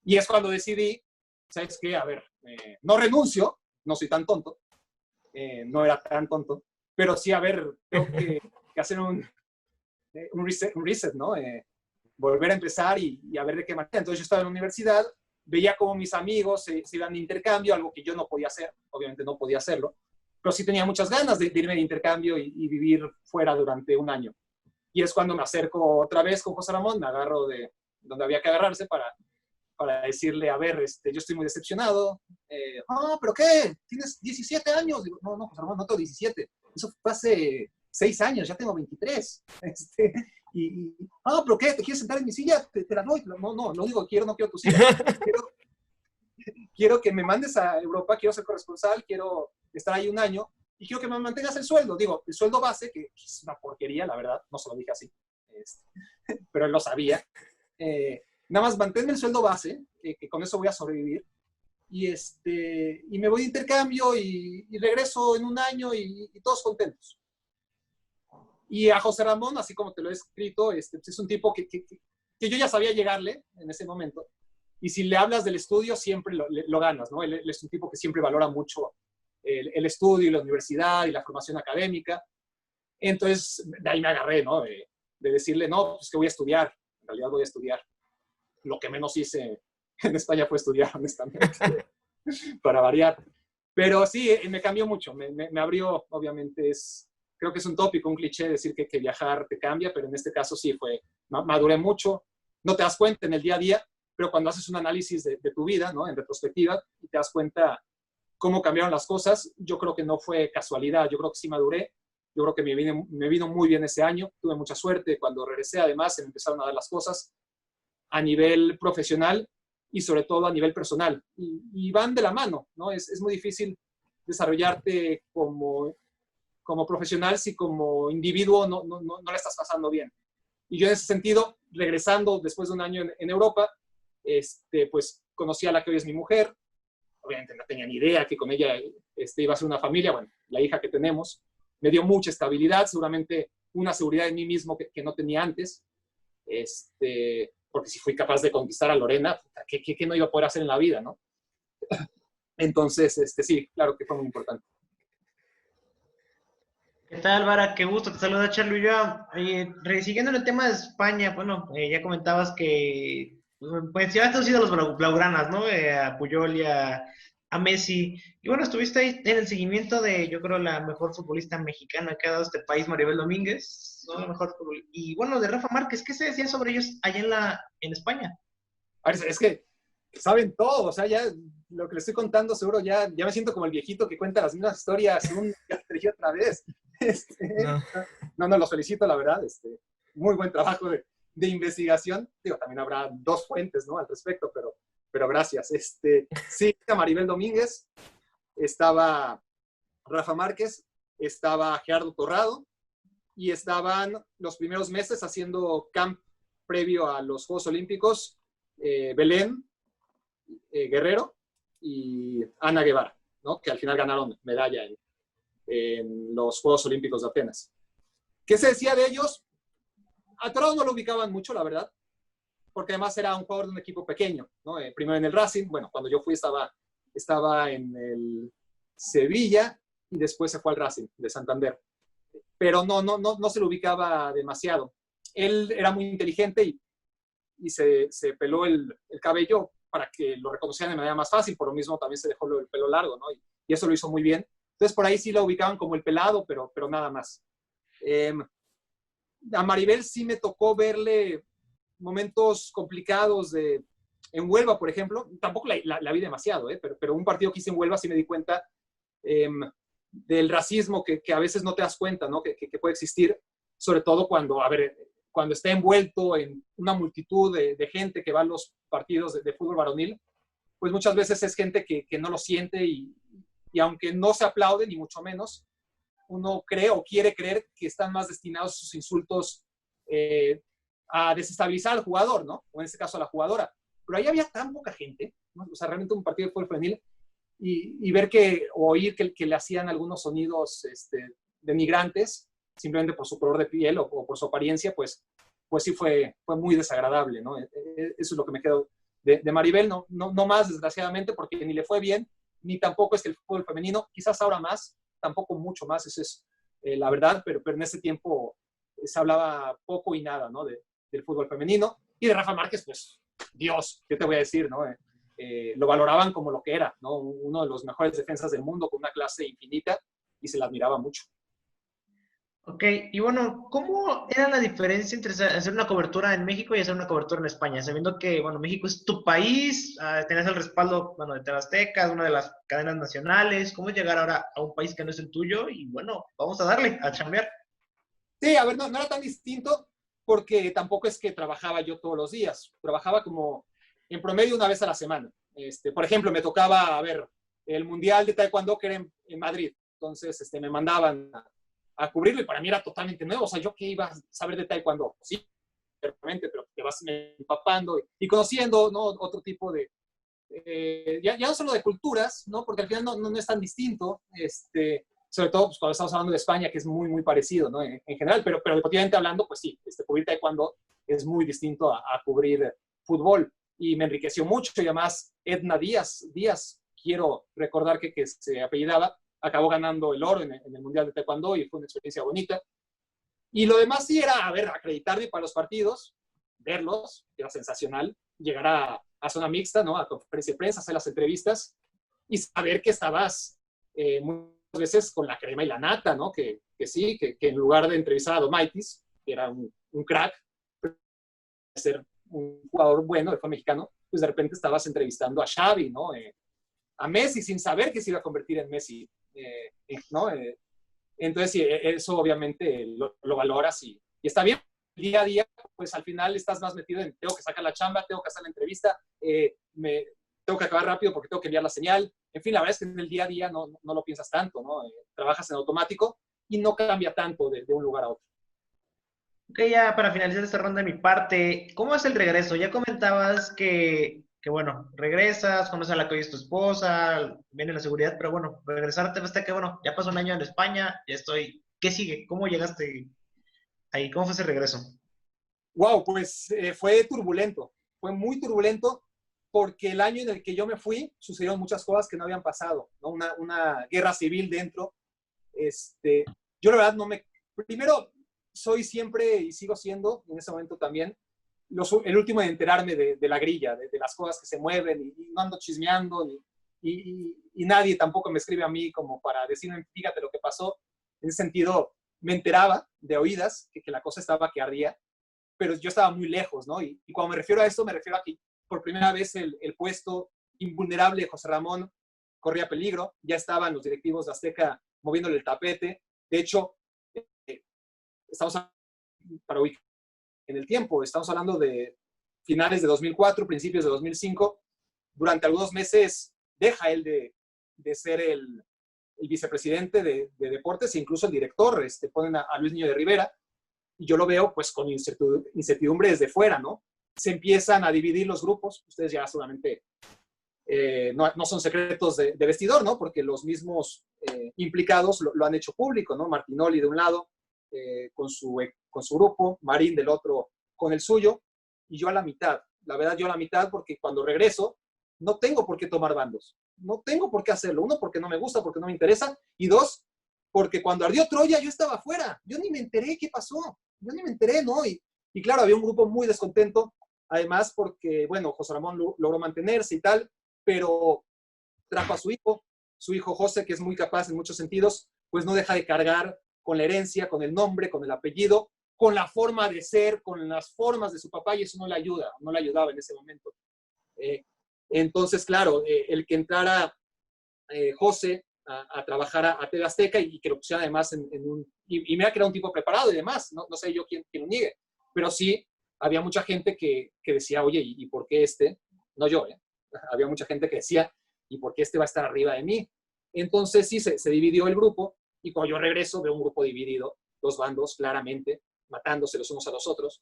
Y es cuando decidí, ¿sabes qué? A ver, no renuncio, no soy tan tonto, no era tan tonto, pero sí, a ver, tengo que hacer un reset, ¿no? Volver a empezar y a ver de qué manera. Entonces yo estaba en la universidad, veía como mis amigos se iban de intercambio, algo que yo no podía hacer, obviamente no podía hacerlo, pero sí tenía muchas ganas de irme de intercambio y vivir fuera durante un año. Y es cuando me acerco otra vez con José Ramón, me agarro de donde había que agarrarse para decirle, a ver, yo estoy muy decepcionado. ¿Pero qué? ¿Tienes 17 años? Digo, no, José Ramón, no tengo 17. Eso fue hace 6 años, ya tengo 23. ¿Pero qué? ¿Te quieres sentar en mi silla? Te la doy. No digo quiero, no quiero tu silla. Quiero que me mandes a Europa, quiero ser corresponsal, quiero estar ahí un año y quiero que me mantengas el sueldo. Digo, el sueldo base, que es una porquería, la verdad, no se lo dije así, pero él lo sabía. Nada más manténme el sueldo base, que con eso voy a sobrevivir. Y me voy de intercambio y regreso en un año y todos contentos. Y a José Ramón, así como te lo he escrito, es un tipo que yo ya sabía llegarle en ese momento. Y si le hablas del estudio, siempre lo ganas, ¿no? Él es un tipo que siempre valora mucho el estudio y la universidad y la formación académica. Entonces, de ahí me agarré, ¿no? De decirle, no, pues que voy a estudiar. En realidad voy a estudiar. Lo que menos hice en España fue estudiar, honestamente, para variar. Pero sí, me cambió mucho, me abrió, obviamente, creo que es un tópico, un cliché decir que viajar te cambia, pero en este caso sí maduré mucho. No te das cuenta en el día a día, pero cuando haces un análisis de tu vida, ¿no? En retrospectiva, y te das cuenta cómo cambiaron las cosas, yo creo que no fue casualidad, yo creo que sí maduré, yo creo que me vino muy bien ese año, tuve mucha suerte, cuando regresé además se me empezaron a dar las cosas a nivel profesional y sobre todo a nivel personal, y van de la mano, ¿no? Es muy difícil desarrollarte como profesional si como individuo no la estás pasando bien. Y yo en ese sentido, regresando después de un año en Europa, pues conocí a la que hoy es mi mujer. Obviamente no tenía ni idea que con ella iba a ser una familia. Bueno, la hija que tenemos me dio mucha estabilidad, seguramente una seguridad en mí mismo que no tenía antes. Porque si fui capaz de conquistar a Lorena, ¿qué no iba a poder hacer en la vida, no? Entonces, sí, claro que fue muy importante. ¿Qué tal, Vara? Qué gusto, te saluda Charlie Ulloa. Siguiendo en el tema de España, bueno, ya comentabas que pues ya has sido los blaugranas, ¿no? A Puyol y a Messi. Y bueno, estuviste ahí en el seguimiento de, yo creo, la mejor futbolista mexicana que ha dado este país, Maribel Domínguez, ¿no? La mejor y bueno, de Rafa Márquez, ¿qué se decía sobre ellos allá en España? A ver, es que saben todo, o sea, ya lo que les estoy contando seguro ya me siento como el viejito que cuenta las mismas historias una y otra vez. No, los felicito, la verdad, muy buen trabajo de investigación. Digo, también habrá dos fuentes, ¿no? Al respecto, pero gracias. Sí, Maribel Domínguez, estaba Rafa Márquez, estaba Gerardo Torrado y estaban los primeros meses haciendo camp previo a los Juegos Olímpicos, Belén Guerrero y Ana Guevara, ¿no? Que al final ganaron medalla en los Juegos Olímpicos de Atenas. ¿Qué se decía de ellos? A Torrado no lo ubicaban mucho, la verdad, porque además era un jugador de un equipo pequeño, ¿no? Primero en el Racing, bueno, cuando yo fui estaba en el Sevilla y después se fue al Racing de Santander. Pero no se lo ubicaba demasiado. Él era muy inteligente y se peló el cabello para que lo reconocieran de manera más fácil, por lo mismo también se dejó el pelo largo, ¿no? Y eso lo hizo muy bien. Entonces por ahí sí lo ubicaban como el pelado, pero nada más. A Maribel sí me tocó verle momentos complicados en Huelva, por ejemplo. Tampoco la vi demasiado, pero un partido que hice en Huelva sí me di cuenta del racismo que a veces no te das cuenta, ¿no? Que puede existir, sobre todo cuando está envuelto en una multitud de gente que va a los partidos de fútbol varonil, pues muchas veces es gente que no lo siente y aunque no se aplaude, ni mucho menos, uno cree o quiere creer que están más destinados sus insultos a desestabilizar al jugador, ¿no? O en este caso a la jugadora. Pero ahí había tan poca gente, ¿no? O sea, realmente un partido de fútbol femenil y ver o oír que le hacían algunos sonidos denigrantes simplemente por su color de piel o por su apariencia, pues sí fue muy desagradable, ¿no? Eso es lo que me quedó de Maribel, no más desgraciadamente, porque ni le fue bien, ni tampoco es que el fútbol femenino, quizás ahora más, tampoco mucho más, eso es la verdad, pero en ese tiempo se hablaba poco y nada, ¿no? Del fútbol femenino. Y de Rafa Márquez, pues, Dios, ¿qué te voy a decir, no? Lo valoraban como lo que era, ¿no? Uno de los mejores defensas del mundo, con una clase infinita, y se la admiraba mucho. Ok, y bueno, ¿cómo era la diferencia entre hacer una cobertura en México y hacer una cobertura en España? Sabiendo que, bueno, México es tu país, tenés el respaldo, bueno, de TV Azteca, de una de las cadenas nacionales. ¿Cómo es llegar ahora a un país que no es el tuyo? Y bueno, vamos a darle, a chambear. Sí, a ver, no era tan distinto porque tampoco es que trabajaba yo todos los días. Trabajaba como en promedio una vez a la semana. Por ejemplo, me tocaba, a ver, el Mundial de Taekwondo que era en Madrid. Entonces, me mandaban a cubrirlo y para mí era totalmente nuevo. O sea, yo qué iba a saber de Taekwondo. Sí, perfectamente, pero te vas empapando y conociendo, ¿no? Otro tipo de... ya no solo de culturas, ¿no? Porque al final no es tan distinto. Sobre todo pues, cuando estamos hablando de España, que es muy, muy parecido, ¿no? En general, pero deportivamente hablando, pues sí, cubrir taekwondo es muy distinto a cubrir fútbol. Y me enriqueció mucho, y además Edna Díaz, quiero recordar que se apellidaba, acabó ganando el oro en el Mundial de Taekwondo y fue una experiencia bonita. Y lo demás sí era, a ver, acreditarme para los partidos, verlos, era sensacional, llegar a zona mixta, ¿no? A conferencia de prensa, hacer las entrevistas y saber que estabas muchas veces con la crema y la nata, ¿no? Que sí, que en lugar de entrevistar a Domaitis, que era un crack, ser un jugador bueno, de fútbol mexicano, pues de repente estabas entrevistando a Xavi, ¿no? A Messi sin saber que se iba a convertir en Messi, ¿no? Entonces, sí, eso obviamente lo valoras y está bien. Día a día, pues al final estás más metido en tengo que sacar la chamba, tengo que hacer la entrevista, tengo que acabar rápido porque tengo que enviar la señal. En fin, la verdad es que en el día a día no lo piensas tanto, ¿no? Trabajas en automático y no cambia tanto de un lugar a otro. Ok, ya para finalizar esta ronda de mi parte, ¿cómo es el regreso? Ya comentabas que bueno, regresas, conoces a la que hoy es tu esposa, viene la seguridad, pero bueno, regresarte hasta que, bueno, ya pasó un año en España, ya estoy. ¿Qué sigue? ¿Cómo llegaste ahí? ¿Cómo fue ese regreso? Wow, pues fue turbulento, fue muy turbulento porque el año en el que yo me fui sucedieron muchas cosas que no habían pasado, ¿no? Una guerra civil dentro, Yo la verdad no me... Primero, soy siempre, y sigo siendo, en ese momento también, el último en enterarme de la grilla, de las cosas que se mueven, y no ando chismeando, y nadie tampoco me escribe a mí como para decirme, fíjate lo que pasó. En ese sentido, me enteraba de oídas que la cosa estaba que ardía, pero yo estaba muy lejos, ¿no? Y cuando me refiero a esto, me refiero a que por primera vez el puesto invulnerable de José Ramón corría peligro, ya estaban los directivos de Azteca moviéndole el tapete. De hecho, estamos para ubicar en el tiempo, estamos hablando de finales de 2004, principios de 2005. Durante algunos meses deja él de ser el vicepresidente de deportes e incluso el director. Ponen a Luis Niño de Rivera, y yo lo veo pues con incertidumbre desde fuera, ¿no? Se empiezan a dividir los grupos. Ustedes ya seguramente no son secretos de vestidor, ¿no? Porque los mismos implicados lo han hecho público, ¿no? Martinoli de un lado con su grupo, Marín del otro con el suyo, y yo a la mitad. La verdad, yo a la mitad, porque cuando regreso no tengo por qué tomar bandos. No tengo por qué hacerlo. Uno, porque no me gusta, porque no me interesa. Y dos, porque cuando ardió Troya yo estaba afuera. Yo ni me enteré qué pasó. Yo ni me enteré, ¿no? Y claro, había un grupo muy descontento. Además, porque, bueno, José Ramón logró mantenerse y tal, pero trajo a su hijo José, que es muy capaz en muchos sentidos, pues no deja de cargar con la herencia, con el nombre, con el apellido, con la forma de ser, con las formas de su papá, y eso no le ayudaba en ese momento. Entonces, claro, el que entrara José a trabajar a TV Azteca y que lo pusiera además en un... Y mira que era un tipo preparado y demás, no sé yo quién lo niegue, pero sí había mucha gente que decía, oye, ¿y por qué este? No yo, había mucha gente que decía, ¿y por qué este va a estar arriba de mí? Entonces sí, se dividió el grupo, y cuando yo regreso veo un grupo dividido, dos bandos claramente, matándose los unos a los otros,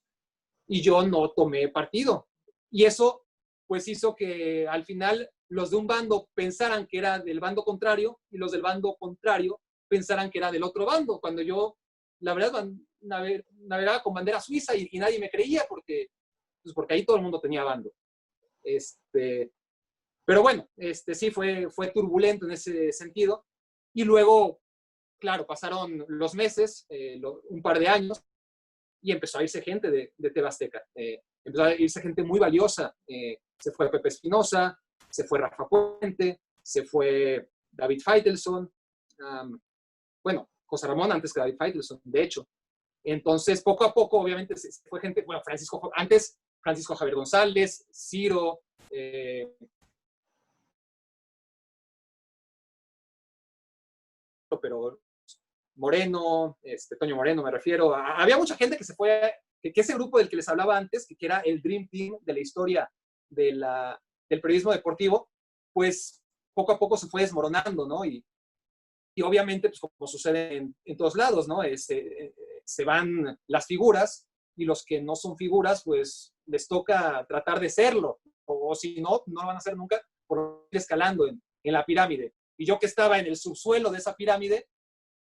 y yo no tomé partido. Y eso pues hizo que al final los de un bando pensaran que era del bando contrario, y los del bando contrario pensaran que era del otro bando, cuando yo, la verdad, navegaba con bandera suiza y nadie me creía porque ahí todo el mundo tenía bando. Pero bueno, sí fue turbulento en ese sentido. Y luego, claro, pasaron los meses, un par de años, y empezó a irse gente de TV Azteca. Empezó a irse gente muy valiosa. Se fue Pepe Espinosa, se fue Rafa Puente, se fue David Feitelson. Bueno, José Ramón antes que David Feitelson, de hecho. Entonces, poco a poco, obviamente, se fue gente, bueno, Francisco Javier González, Ciro, pero Moreno, Toño Moreno me refiero. Había mucha gente que se fue, que ese grupo del que les hablaba antes, que era el Dream Team de la historia del periodismo deportivo, pues poco a poco se fue desmoronando, ¿no? Y obviamente, pues como sucede en todos lados, ¿no? Se van las figuras, y los que no son figuras, pues les toca tratar de serlo, o si no, no lo van a hacer nunca, por ir escalando en la pirámide. Y yo, que estaba en el subsuelo de esa pirámide,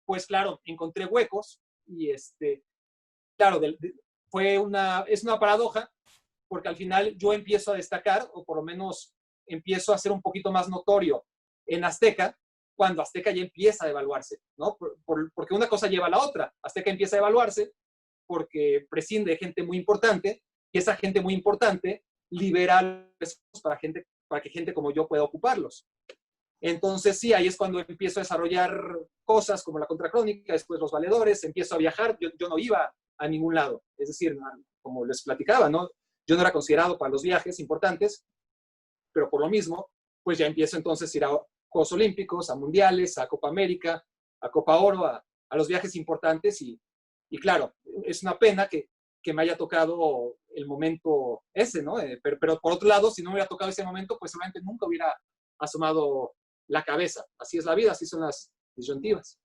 pues claro, encontré huecos, y claro, es una paradoja, porque al final yo empiezo a destacar, o por lo menos empiezo a ser un poquito más notorio en Azteca, cuando Azteca ya empieza a devaluarse, ¿no? Porque una cosa lleva a la otra. Azteca empieza a devaluarse porque prescinde de gente muy importante, y esa gente muy importante libera para que gente como yo pueda ocuparlos. Entonces sí, ahí es cuando empiezo a desarrollar cosas como la Contracrónica, después los valedores, empiezo a viajar. Yo no iba a ningún lado, es decir, como les platicaba, ¿no? Yo no era considerado para los viajes importantes, pero por lo mismo, pues ya empiezo entonces a ir a Juegos Olímpicos, a Mundiales, a Copa América, a Copa Oro, a los viajes importantes, y claro, es una pena que me haya tocado el momento ese, ¿no? Pero por otro lado, si no me hubiera tocado ese momento, pues seguramente nunca hubiera asomado la cabeza. Así es la vida, así son las disyuntivas.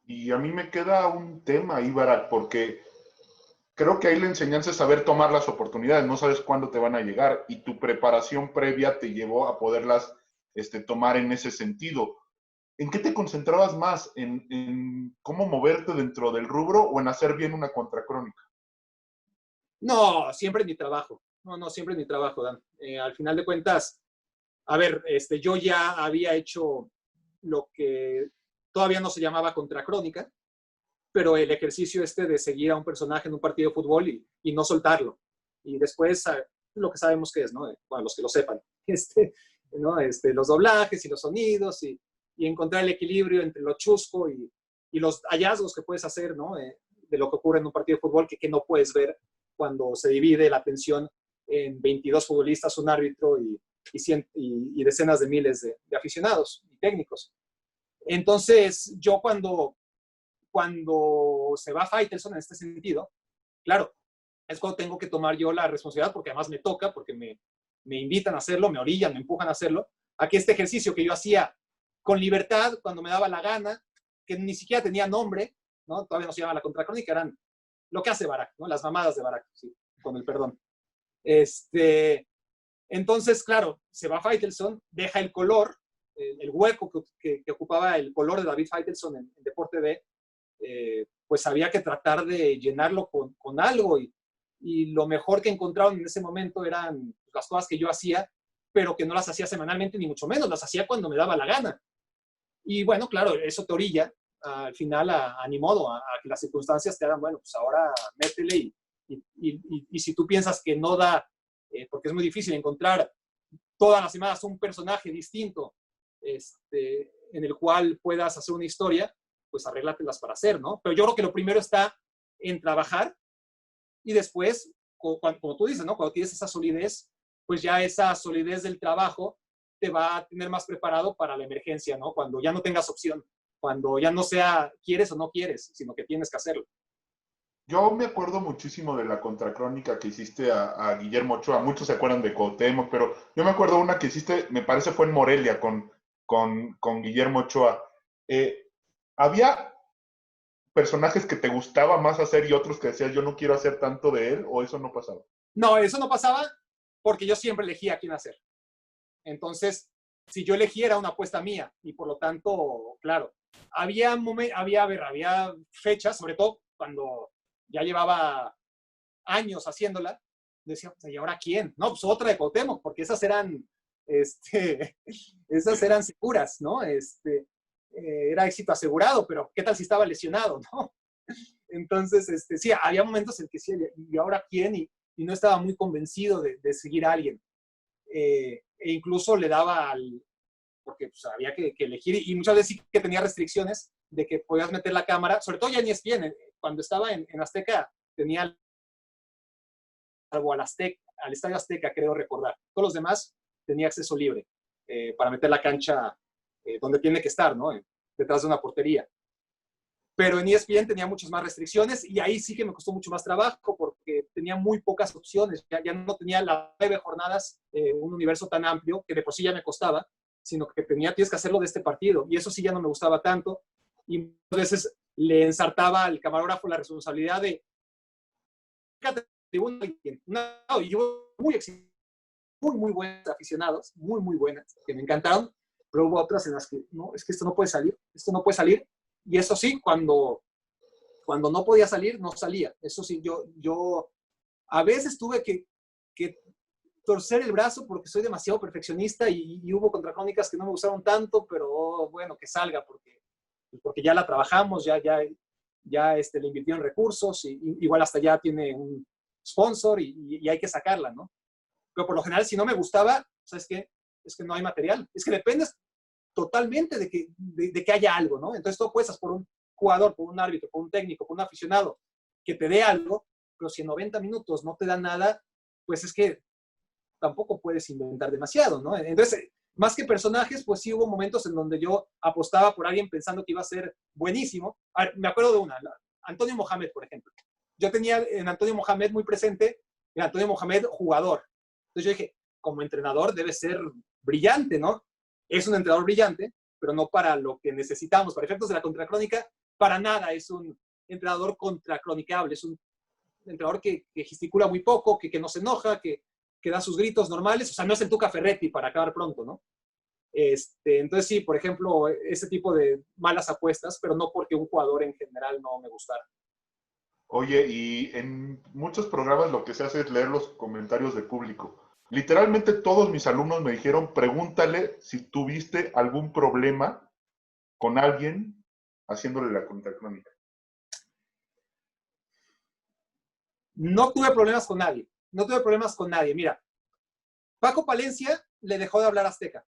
Y a mí me queda un tema, Ibarak, porque creo que ahí la enseñanza es saber tomar las oportunidades, no sabes cuándo te van a llegar, y tu preparación previa te llevó a poderlas tomar en ese sentido. ¿En qué te concentrabas más? ¿En cómo moverte dentro del rubro, o en hacer bien una contracrónica? No, siempre en mi trabajo. No, siempre en mi trabajo, Dan. Al final de cuentas, a ver, yo ya había hecho lo que todavía no se llamaba contracrónica, pero el ejercicio de seguir a un personaje en un partido de fútbol y no soltarlo. Y después lo que sabemos que es, ¿no? Bueno, los que lo sepan, ¿no? Los doblajes y los sonidos y encontrar el equilibrio entre lo chusco y los hallazgos que puedes hacer, ¿no? De lo que ocurre en un partido de fútbol que no puedes ver cuando se divide la atención en 22 futbolistas, un árbitro y decenas de miles de aficionados y técnicos. Entonces, yo cuando se va Faitelson en este sentido, claro, es cuando tengo que tomar yo la responsabilidad, porque además me toca, porque me invitan a hacerlo, me orillan, me empujan a hacerlo, a que este ejercicio que yo hacía con libertad, cuando me daba la gana, que ni siquiera tenía nombre, ¿no? Todavía no se llama la contracrónica, eran lo que hace Barak, ¿no? Las mamadas de Barak, sí, con el perdón. Entonces, claro, se va Faitelson, deja el color, el hueco que ocupaba el color de David Faitelson en Deporte B, pues había que tratar de llenarlo con algo y lo mejor que encontraron en ese momento eran las cosas que yo hacía, pero que no las hacía semanalmente ni mucho menos, las hacía cuando me daba la gana. Y bueno, claro, eso te orilla al final ni modo, a que las circunstancias te hagan, bueno, pues ahora métele y si tú piensas que no da, porque es muy difícil encontrar todas las semanas un personaje distinto en el cual puedas hacer una historia, pues arréglatelas para hacer, ¿no? Pero yo creo que lo primero está en trabajar y después, como tú dices, ¿no? Cuando tienes esa solidez, pues ya esa solidez del trabajo te va a tener más preparado para la emergencia, ¿no? Cuando ya no tengas opción, cuando ya no sea quieres o no quieres, sino que tienes que hacerlo. Yo me acuerdo muchísimo de la contracrónica que hiciste a Guillermo Ochoa. Muchos se acuerdan de Cuauhtémoc, pero yo me acuerdo una que hiciste, me parece fue en Morelia con Guillermo Ochoa. ¿Había personajes que te gustaba más hacer y otros que decías yo no quiero hacer tanto de él, o eso no pasaba? No, eso no pasaba porque yo siempre elegía a quién hacer. Entonces, si yo elegía era una apuesta mía y por lo tanto, claro, había fechas, sobre todo cuando ya llevaba años haciéndola, decía, ¿y ahora quién? No, pues otra de Cuauhtémoc, porque esas eran seguras, ¿no? Era éxito asegurado, pero ¿qué tal si estaba lesionado, no? Entonces, sí, había momentos en que sí, ¿y ahora quién? Y no estaba muy convencido de seguir a alguien. E incluso le daba porque pues, había que elegir, y muchas veces sí que tenía restricciones de que podías meter la cámara, sobre todo ya en ESPN, cuando estaba en Azteca, tenía algo al Estadio Azteca, creo recordar. Todos los demás tenía acceso libre para meter la cancha donde tiene que estar, ¿no? Detrás de una portería. Pero en ESPN tenía muchas más restricciones y ahí sí que me costó mucho más trabajo porque tenía muy pocas opciones. Ya no tenía las 9 jornadas, un universo tan amplio que de por sí ya me costaba, sino que tienes que hacerlo de este partido. Y eso sí ya no me gustaba tanto. Y muchas veces le ensartaba al camarógrafo la responsabilidad de y yo muy buenos aficionados, muy buenas, que me encantaron, pero hubo otras en las que, no, es que esto no puede salir. Y eso sí, cuando no podía salir, no salía. Eso sí, yo a veces tuve que torcer el brazo porque soy demasiado perfeccionista y hubo contracrónicas que no me gustaron tanto, pero bueno, que salga porque ya la trabajamos, ya le invirtieron recursos, y igual hasta ya tiene un sponsor y hay que sacarla, ¿no? Pero por lo general, si no me gustaba, ¿sabes qué? Es que no hay material. Es que dependes totalmente de que haya algo, ¿no? Entonces tú apuestas por un jugador, por un árbitro, por un técnico, por un aficionado que te dé algo, pero si en 90 minutos no te da nada, pues es que tampoco puedes inventar demasiado, ¿no? Entonces, más que personajes, pues sí hubo momentos en donde yo apostaba por alguien pensando que iba a ser buenísimo. A ver, me acuerdo de una, Antonio Mohamed, por ejemplo. Yo tenía en Antonio Mohamed muy presente el Antonio Mohamed jugador. Entonces yo dije, como entrenador debe ser brillante, ¿no? Es un entrenador brillante, pero no para lo que necesitamos. Para efectos de la contracrónica, para nada es un entrenador contracronicable. Es un entrenador que gesticula muy poco, que no se enoja, que da sus gritos normales. O sea, no es el Tuca Ferretti para acabar pronto, ¿no? Entonces sí, por ejemplo, ese tipo de malas apuestas, pero no porque un jugador en general no me gustara. Oye, y en muchos programas lo que se hace es leer los comentarios del público. Literalmente todos mis alumnos me dijeron, pregúntale si tuviste algún problema con alguien haciéndole la contracrónica. No tuve problemas con nadie. No tuve problemas con nadie. Mira, Paco Palencia le dejó de hablar a Azteca.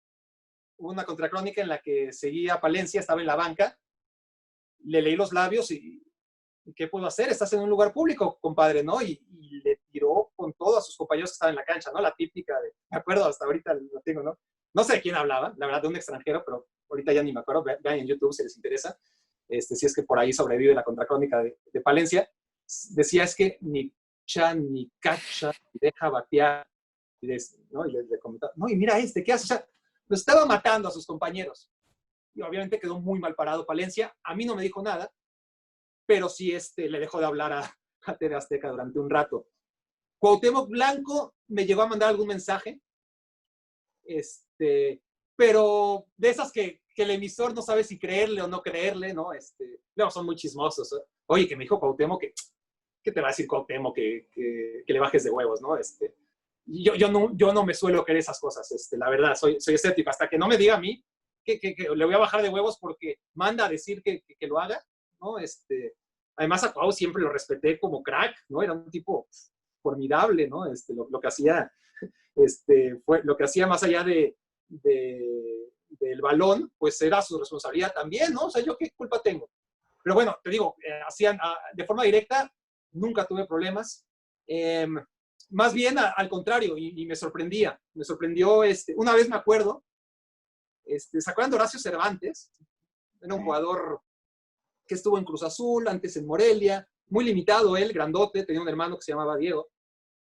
Hubo una contracrónica en la que seguía a Palencia, estaba en la banca, le leí los labios y ¿qué puedo hacer? Estás en un lugar público, compadre, ¿no? Y le tiró con todo a sus compañeros que estaban en la cancha, ¿no? La típica de, me acuerdo, hasta ahorita lo tengo, ¿no? No sé de quién hablaba, la verdad, de un extranjero, pero ahorita ya ni me acuerdo. Vean en YouTube si les interesa. Si es que por ahí sobrevive la contracrónica de Palencia. Decía, es que ni chan, ni cacha, ni deja batear, ¿no? Y le comentaba, no, y mira ¿qué hace? O sea, lo estaba matando a sus compañeros. Y obviamente quedó muy mal parado Palencia. A mí no me dijo nada, pero sí le dejó de hablar a TV Azteca durante un rato. Cuauhtémoc Blanco me llegó a mandar algún mensaje, pero de esas que el emisor no sabe si creerle o no creerle, ¿no? Luego son muy chismosos. Oye, que me dijo Cuauhtémoc ¿qué te va a decir Cuauhtémoc? Que le bajes de huevos, ¿no? Yo no me suelo creer esas cosas, la verdad, soy escéptico. Hasta que no me diga a mí que le voy a bajar de huevos porque manda a decir que lo haga, ¿no? Además a Cuau siempre lo respeté como crack, ¿no? Era un tipo formidable, ¿no? Lo que hacía, fue lo que hacía más allá del balón, pues era su responsabilidad también, ¿no? O sea, ¿yo qué culpa tengo? Pero bueno, te digo, hacían de forma directa, nunca tuve problemas. Más bien al contrario, y me sorprendía. Me sorprendió, una vez me acuerdo, ¿se acuerdan de Horacio Cervantes? Era un jugador que estuvo en Cruz Azul, antes en Morelia, muy limitado él, grandote, tenía un hermano que se llamaba Diego.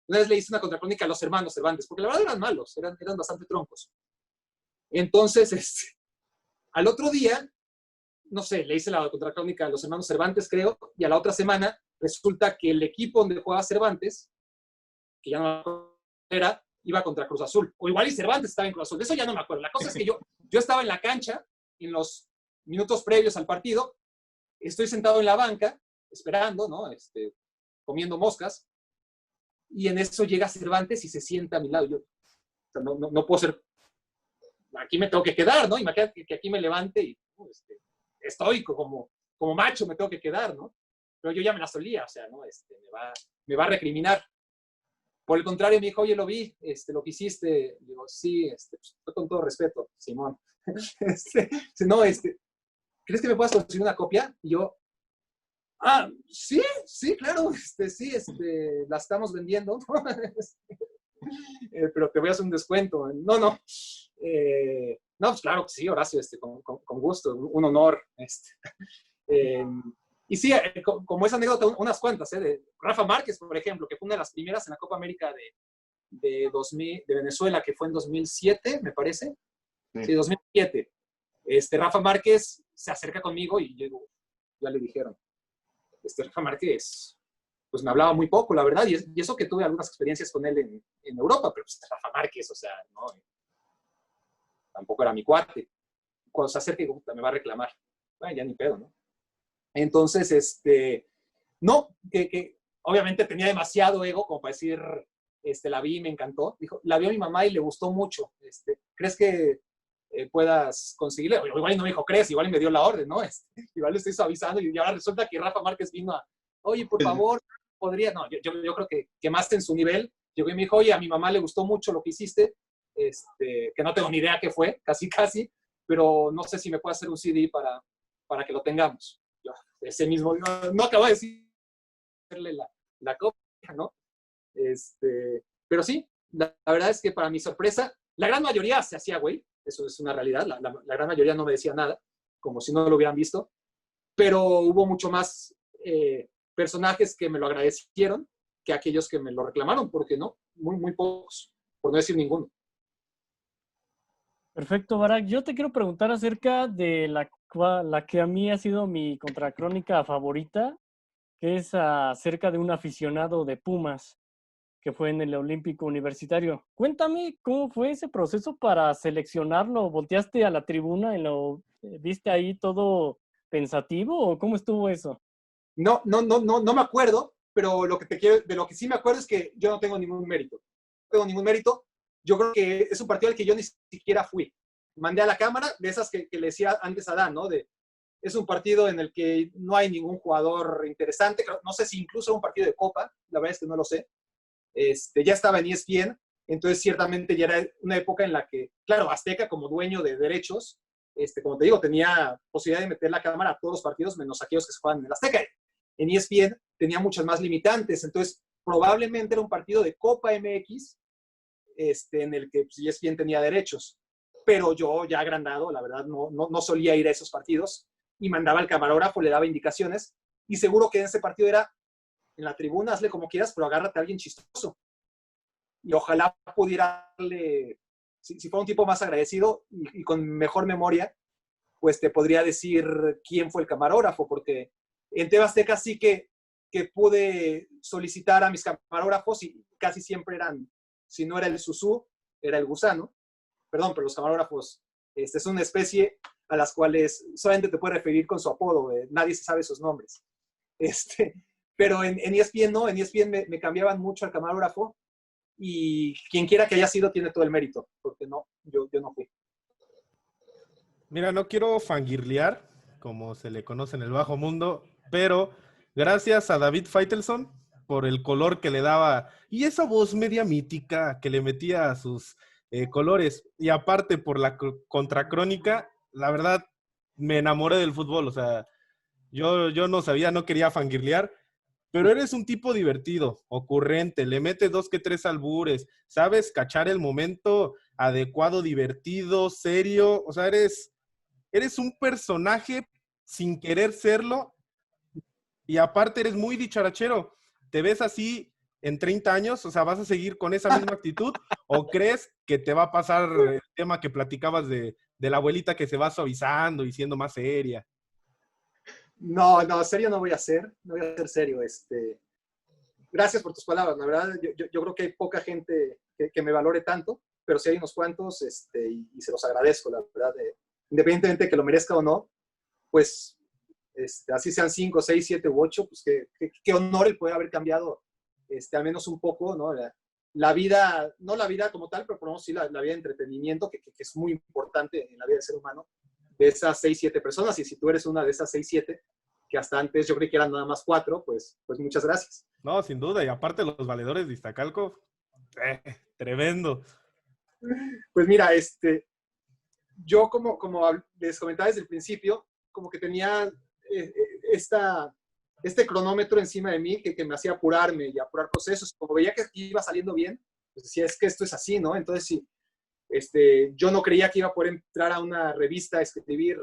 Una vez le hice una contracrónica a los hermanos Cervantes, porque la verdad eran malos, eran bastante troncos. Entonces, al otro día, no sé, le hice la contracrónica a los hermanos Cervantes, creo, y a la otra semana resulta que el equipo donde jugaba Cervantes, que ya no era, iba contra Cruz Azul. O igual y Cervantes estaba en Cruz Azul. De eso ya no me acuerdo. La cosa es que yo estaba en la cancha en los minutos previos al partido. Estoy sentado en la banca, esperando, ¿no? Comiendo moscas. Y en eso llega Cervantes y se sienta a mi lado. Yo, o sea, no puedo ser... Aquí me tengo que quedar, ¿no? Imagínate que aquí me levante y estoico, como macho me tengo que quedar, ¿no? Pero yo ya me la solía, o sea, ¿no? Me va a recriminar. Por el contrario, me dijo, oye, lo vi, lo que hiciste. Digo, sí, pues, con todo respeto, Simón. No, ¿crees que me puedas conseguir una copia? Y yo, sí, claro, sí, la estamos vendiendo. Pero te voy a hacer un descuento. No. No, pues claro que sí, Horacio, con gusto, un honor. Y sí, como esa anécdota, unas cuantas, de Rafa Márquez, por ejemplo, que fue una de las primeras en la Copa América de Venezuela, que fue en 2007, me parece. Sí, 2007. Rafa Márquez se acerca conmigo y yo digo, ya le dijeron, Rafa Márquez, pues me hablaba muy poco, la verdad, y eso que tuve algunas experiencias con él en Europa, pero pues Rafa Márquez, o sea, no, tampoco era mi cuate. Cuando se acerca, me va a reclamar. Bueno, ya ni pedo, ¿no? Entonces, no, que obviamente tenía demasiado ego como para decir, la vi y me encantó. Dijo, la vio mi mamá y le gustó mucho. ¿Crees que puedas conseguirle? Igual no me dijo, ¿crees? Igual me dio la orden, ¿no? Igual le estoy suavizando y ahora resulta que Rafa Márquez vino a, oye, por favor, podría, no, yo creo que más en su nivel, llegó y me dijo, oye, a mi mamá le gustó mucho lo que hiciste, que no tengo ni idea qué fue, casi, pero no sé si me puede hacer un CD para que lo tengamos. Yo, ese mismo, no acabo de decirle la copia, ¿no? Pero sí, la verdad es que para mi sorpresa, la gran mayoría se hacía güey, eso es una realidad, la gran mayoría no me decía nada, como si no lo hubieran visto, pero hubo mucho más personajes que me lo agradecieron que aquellos que me lo reclamaron, porque no, muy pocos, por no decir ninguno. Perfecto, Barak. Yo te quiero preguntar acerca de la que a mí ha sido mi contracrónica favorita, que es acerca de un aficionado de Pumas, que fue en el Olímpico Universitario. Cuéntame cómo fue ese proceso para seleccionarlo. ¿Volteaste a la tribuna y lo viste ahí todo pensativo o cómo estuvo eso? No me acuerdo, pero de lo que sí me acuerdo es que yo no tengo ningún mérito. Yo creo que es un partido al que yo ni siquiera fui. Mandé a la cámara, de esas que le decía antes a Dan, ¿no? De Es un partido en el que no hay ningún jugador interesante. No sé si incluso era un partido de Copa, la verdad es que no lo sé. Ya estaba en ESPN, entonces ciertamente ya era una época en la que, claro, Azteca como dueño de derechos, como te digo, tenía posibilidad de meter la cámara a todos los partidos, menos aquellos que se juegan en el Azteca. En ESPN tenía muchas más limitantes, entonces probablemente era un partido de Copa MX, en el que pues, ESPN tenía derechos. Pero yo, ya agrandado, la verdad, no solía ir a esos partidos y mandaba al camarógrafo, le daba indicaciones, y seguro que en ese partido era en la tribuna, hazle como quieras, pero agárrate a alguien chistoso. Y ojalá pudiera darle, si fuera un tipo más agradecido y con mejor memoria, pues te podría decir quién fue el camarógrafo, porque en TV Azteca sí que pude solicitar a mis camarógrafos y casi siempre eran, si no era el Susú, era el Gusano. Perdón, pero los camarógrafos es una especie a las cuales solamente te puede referir con su apodo, nadie se sabe sus nombres. Pero en ESPN no, en ESPN me cambiaban mucho al camarógrafo y quien quiera que haya sido tiene todo el mérito, porque no, yo no fui. Mira, no quiero fangirlear, como se le conoce en el bajo mundo, pero gracias a David Faitelson por el color que le daba y esa voz media mítica que le metía a sus colores, y aparte por la contracrónica, la verdad me enamoré del fútbol. O sea, yo no sabía, no quería fangirlear, pero eres un tipo divertido, ocurrente, le metes 2 que 3 albures, sabes cachar el momento adecuado, divertido, serio. O sea, eres un personaje sin querer serlo, y aparte eres muy dicharachero. ¿Te ves así en 30 años? O sea, ¿vas a seguir con esa misma actitud? ¿O crees que te va a pasar el tema que platicabas de la abuelita que se va suavizando y siendo más seria? No, serio no voy a ser serio. Gracias por tus palabras, la verdad, yo creo que hay poca gente que me valore tanto, pero sí hay unos cuantos, y se los agradezco, la verdad, independientemente de que lo merezca o no, pues, así sean 5, 6, 7 u 8, pues qué honor el poder haber cambiado, al menos un poco, ¿no? La vida, no la vida como tal, pero por lo menos sí la vida de entretenimiento, que es muy importante en la vida del ser humano, de esas 6, 7 personas, y si tú eres una de esas 6, 7, que hasta antes yo creí que eran nada más 4, pues muchas gracias. No, sin duda, y aparte los valedores de Iztacalco, tremendo. Pues mira, yo como les comentaba desde el principio, como que tenía este cronómetro encima de mí que me hacía apurarme y apurar procesos. Como veía que iba saliendo bien, pues decía, es que esto es así, ¿no? Entonces, sí, yo no creía que iba a poder entrar a una revista a escribir,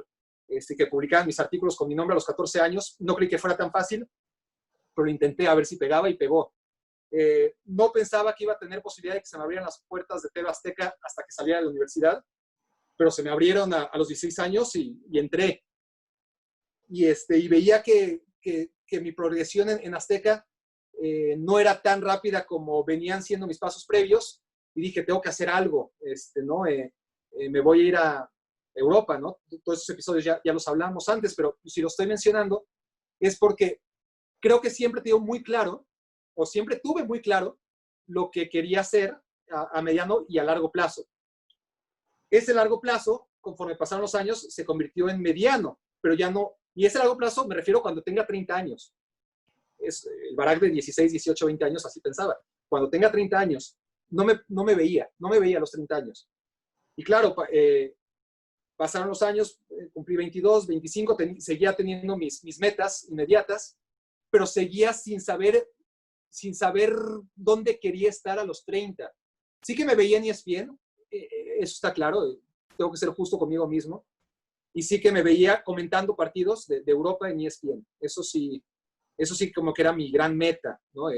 que publicaban mis artículos con mi nombre a los 14 años. No creí que fuera tan fácil, pero lo intenté a ver si pegaba y pegó. No pensaba que iba a tener posibilidad de que se me abrieran las puertas de TV Azteca hasta que saliera de la universidad, pero se me abrieron a los 16 años y entré. Y veía que mi progresión en Azteca no era tan rápida como venían siendo mis pasos previos, y dije, tengo que hacer algo, ¿no? Me voy a ir a Europa, ¿no? Todos esos episodios ya los hablamos antes, pero si lo estoy mencionando es porque creo que siempre tengo muy claro, o siempre tuve muy claro, lo que quería hacer a mediano y a largo plazo. Ese largo plazo, conforme pasaron los años, se convirtió en mediano, pero ya no. Y ese largo plazo me refiero cuando tenga 30 años. El Barak de 16, 18, 20 años así pensaba. Cuando tenga 30 años, no me veía a los 30 años. Y claro, pasaron los años, cumplí 22, 25, seguía teniendo mis metas inmediatas, pero seguía sin saber dónde quería estar a los 30. Sí que me veía en ESPN, eso está claro, tengo que ser justo conmigo mismo, y sí que me veía comentando partidos de Europa en ESPN. Eso sí como que era mi gran meta, ¿no?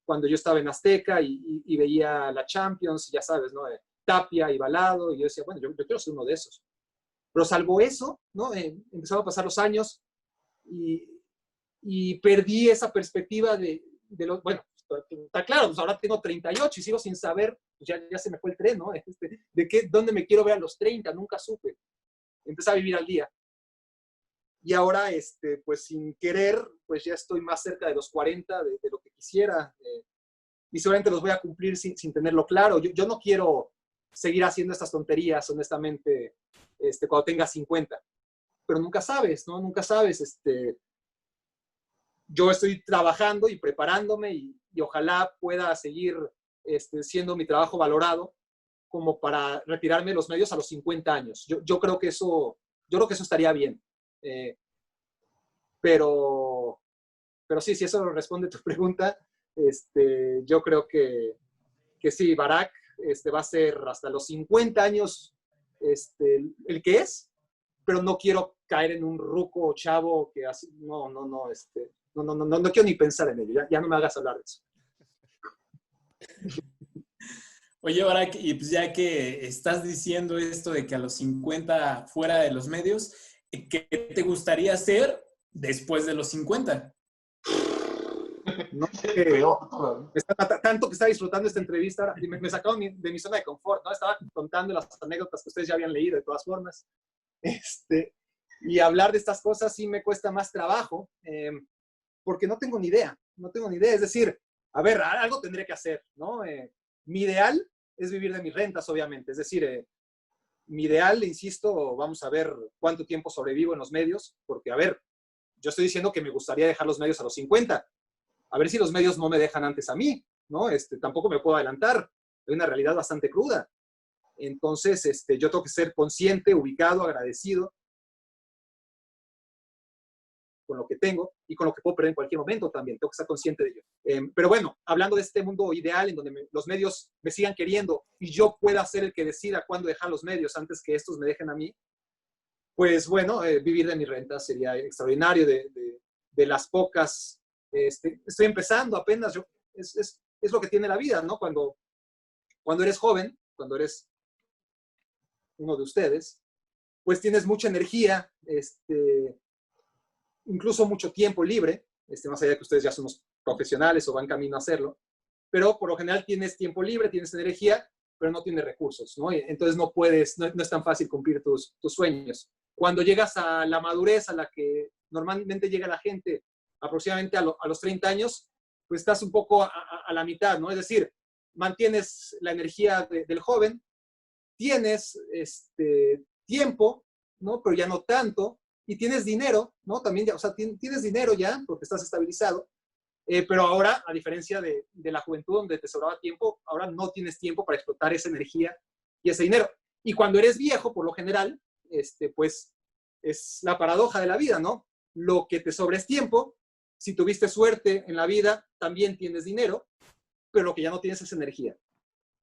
Cuando yo estaba en Azteca y veía la Champions, ya sabes, ¿no? Tapia y Balado, y yo decía, bueno, yo quiero ser uno de esos. Pero salvo eso, ¿no? Empezaron a pasar los años y perdí esa perspectiva de bueno, está claro, pues ahora tengo 38 y sigo sin saber, pues ya se me fue el tren, ¿no? ¿Dónde me quiero ver a los 30? Nunca supe. Empecé a vivir al día. Y ahora, pues sin querer, pues ya estoy más cerca de los 40 de lo que quisiera. Y seguramente los voy a cumplir sin tenerlo claro. Yo no quiero seguir haciendo estas tonterías, honestamente, cuando tenga 50. pero nunca sabes, ¿no? Nunca sabes. Yo estoy trabajando y preparándome y ojalá pueda seguir siendo mi trabajo valorado como para retirarme de los medios a los 50 años. Yo creo que eso estaría bien. Pero sí, si eso responde tu pregunta, yo creo que sí, Barack va a ser hasta los 50 años el que es, pero no quiero caer en un ruco chavo que así, no quiero ni pensar en ello, ya no me hagas hablar de eso. Oye, Barack, y pues ya que estás diciendo esto de que a los 50 fuera de los medios, ¿qué te gustaría hacer después de los 50? No, tanto que estaba disfrutando esta entrevista, ahora me sacaron de mi zona de confort, ¿no? Estaba contando las anécdotas que ustedes ya habían leído de todas formas. Y hablar de estas cosas sí me cuesta más trabajo, porque no tengo ni idea. Es decir, a ver, algo tendré que hacer, ¿no? Mi ideal es vivir de mis rentas, obviamente. Es decir, mi ideal, insisto, vamos a ver cuánto tiempo sobrevivo en los medios, porque, a ver, yo estoy diciendo que me gustaría dejar los medios a los 50. A ver si los medios no me dejan antes a mí, ¿no? Tampoco me puedo adelantar. Hay una realidad bastante cruda. Entonces, yo tengo que ser consciente, ubicado, agradecido con lo que tengo y con lo que puedo perder en cualquier momento también. Tengo que estar consciente de ello. Pero bueno, hablando de este mundo ideal en donde los medios me sigan queriendo y yo pueda ser el que decida cuándo dejar los medios antes que estos me dejen a mí, pues bueno, vivir de mi renta sería extraordinario, de las pocas. Estoy empezando apenas, es lo que tiene la vida, ¿no? Cuando eres joven, cuando eres uno de ustedes, pues tienes mucha energía, incluso mucho tiempo libre, más allá de que ustedes ya son unos profesionales o van camino a hacerlo, pero por lo general tienes tiempo libre, tienes energía, pero no tienes recursos, ¿no? Entonces no es tan fácil cumplir tus sueños. Cuando llegas a la madurez a la que normalmente llega la gente, aproximadamente a los 30 años, pues estás un poco a la mitad, ¿no? Es decir, mantienes la energía del joven, tienes tiempo, ¿no? Pero ya no tanto, y tienes dinero, ¿no? También, ya, o sea, tienes dinero ya, porque estás estabilizado, pero ahora, a diferencia de la juventud, donde te sobraba tiempo, ahora no tienes tiempo para explotar esa energía y ese dinero. Y cuando eres viejo, por lo general, pues es la paradoja de la vida, ¿no? Lo que te sobra es tiempo. Si tuviste suerte en la vida, también tienes dinero, pero lo que ya no tienes es energía.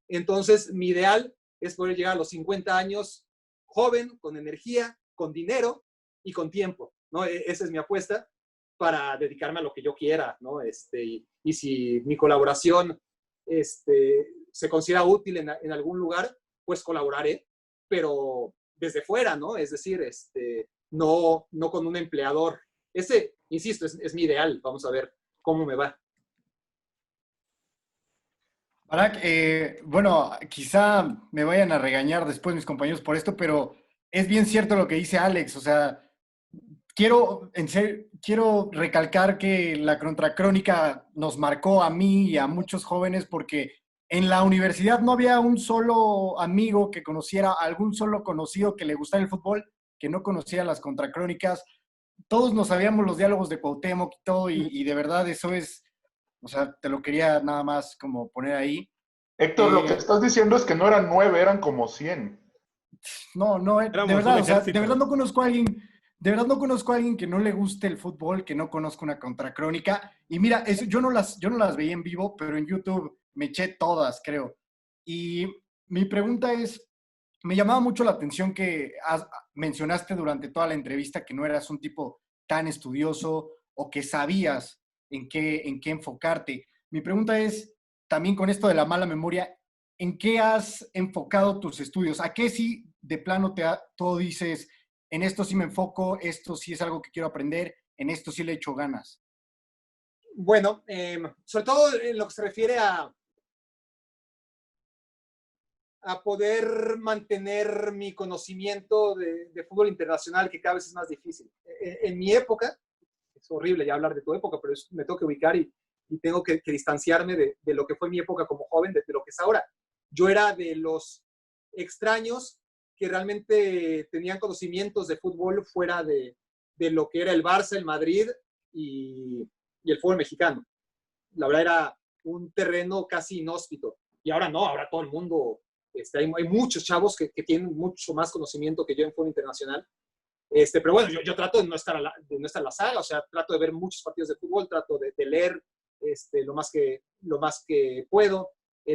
Entonces, mi ideal es poder llegar a los 50 años joven, con energía, con dinero y con tiempo, ¿no? Esa es mi apuesta para dedicarme a lo que yo quiera, ¿no? Y si mi colaboración se considera útil en algún lugar, pues colaboraré, pero desde fuera, ¿no? Es decir, no con un empleador. Insisto, es mi ideal. Vamos a ver cómo me va. Barack, bueno, quizá me vayan a regañar después mis compañeros por esto, pero es bien cierto lo que dice Alex. O sea, quiero recalcar que la Contracrónica nos marcó a mí y a muchos jóvenes porque en la universidad no había un solo amigo que conociera, algún solo conocido que le gustara el fútbol, que no conociera las Contracrónicas. Todos nos sabíamos los diálogos de Cuauhtémoc y todo, y de verdad eso es, o sea, te lo quería nada más como poner ahí. Héctor, lo que estás diciendo es que no eran 9, eran como 100. No, de verdad, o sea, de verdad no conozco a alguien que no le guste el fútbol, que no conozca una Contracrónica. Y mira, eso, yo no las veía en vivo, pero en YouTube me eché todas, creo. Y mi pregunta es, me llamaba mucho la atención que mencionaste durante toda la entrevista que no eras un tipo tan estudioso o que sabías en qué enfocarte. Mi pregunta es, también con esto de la mala memoria, ¿en qué has enfocado tus estudios? ¿A qué sí de plano todo dices, en esto sí me enfoco, esto sí es algo que quiero aprender, en esto sí le echo ganas? Bueno, sobre todo en lo que se refiere a poder mantener mi conocimiento de fútbol internacional, que cada vez es más difícil. En mi época, es horrible ya hablar de tu época, pero me tengo que ubicar y tengo que distanciarme de lo que fue mi época como joven, de lo que es ahora. Yo era de los extraños que realmente tenían conocimientos de fútbol fuera de lo que era el Barça, el Madrid y el fútbol mexicano. La verdad era un terreno casi inhóspito. Y ahora no, ahora todo el mundo, hay muchos chavos que tienen mucho más conocimiento que yo en fútbol internacional. Pero bueno, yo trato de no estar a la saga, o sea, trato de ver muchos partidos de fútbol, trato de leer lo más que puedo.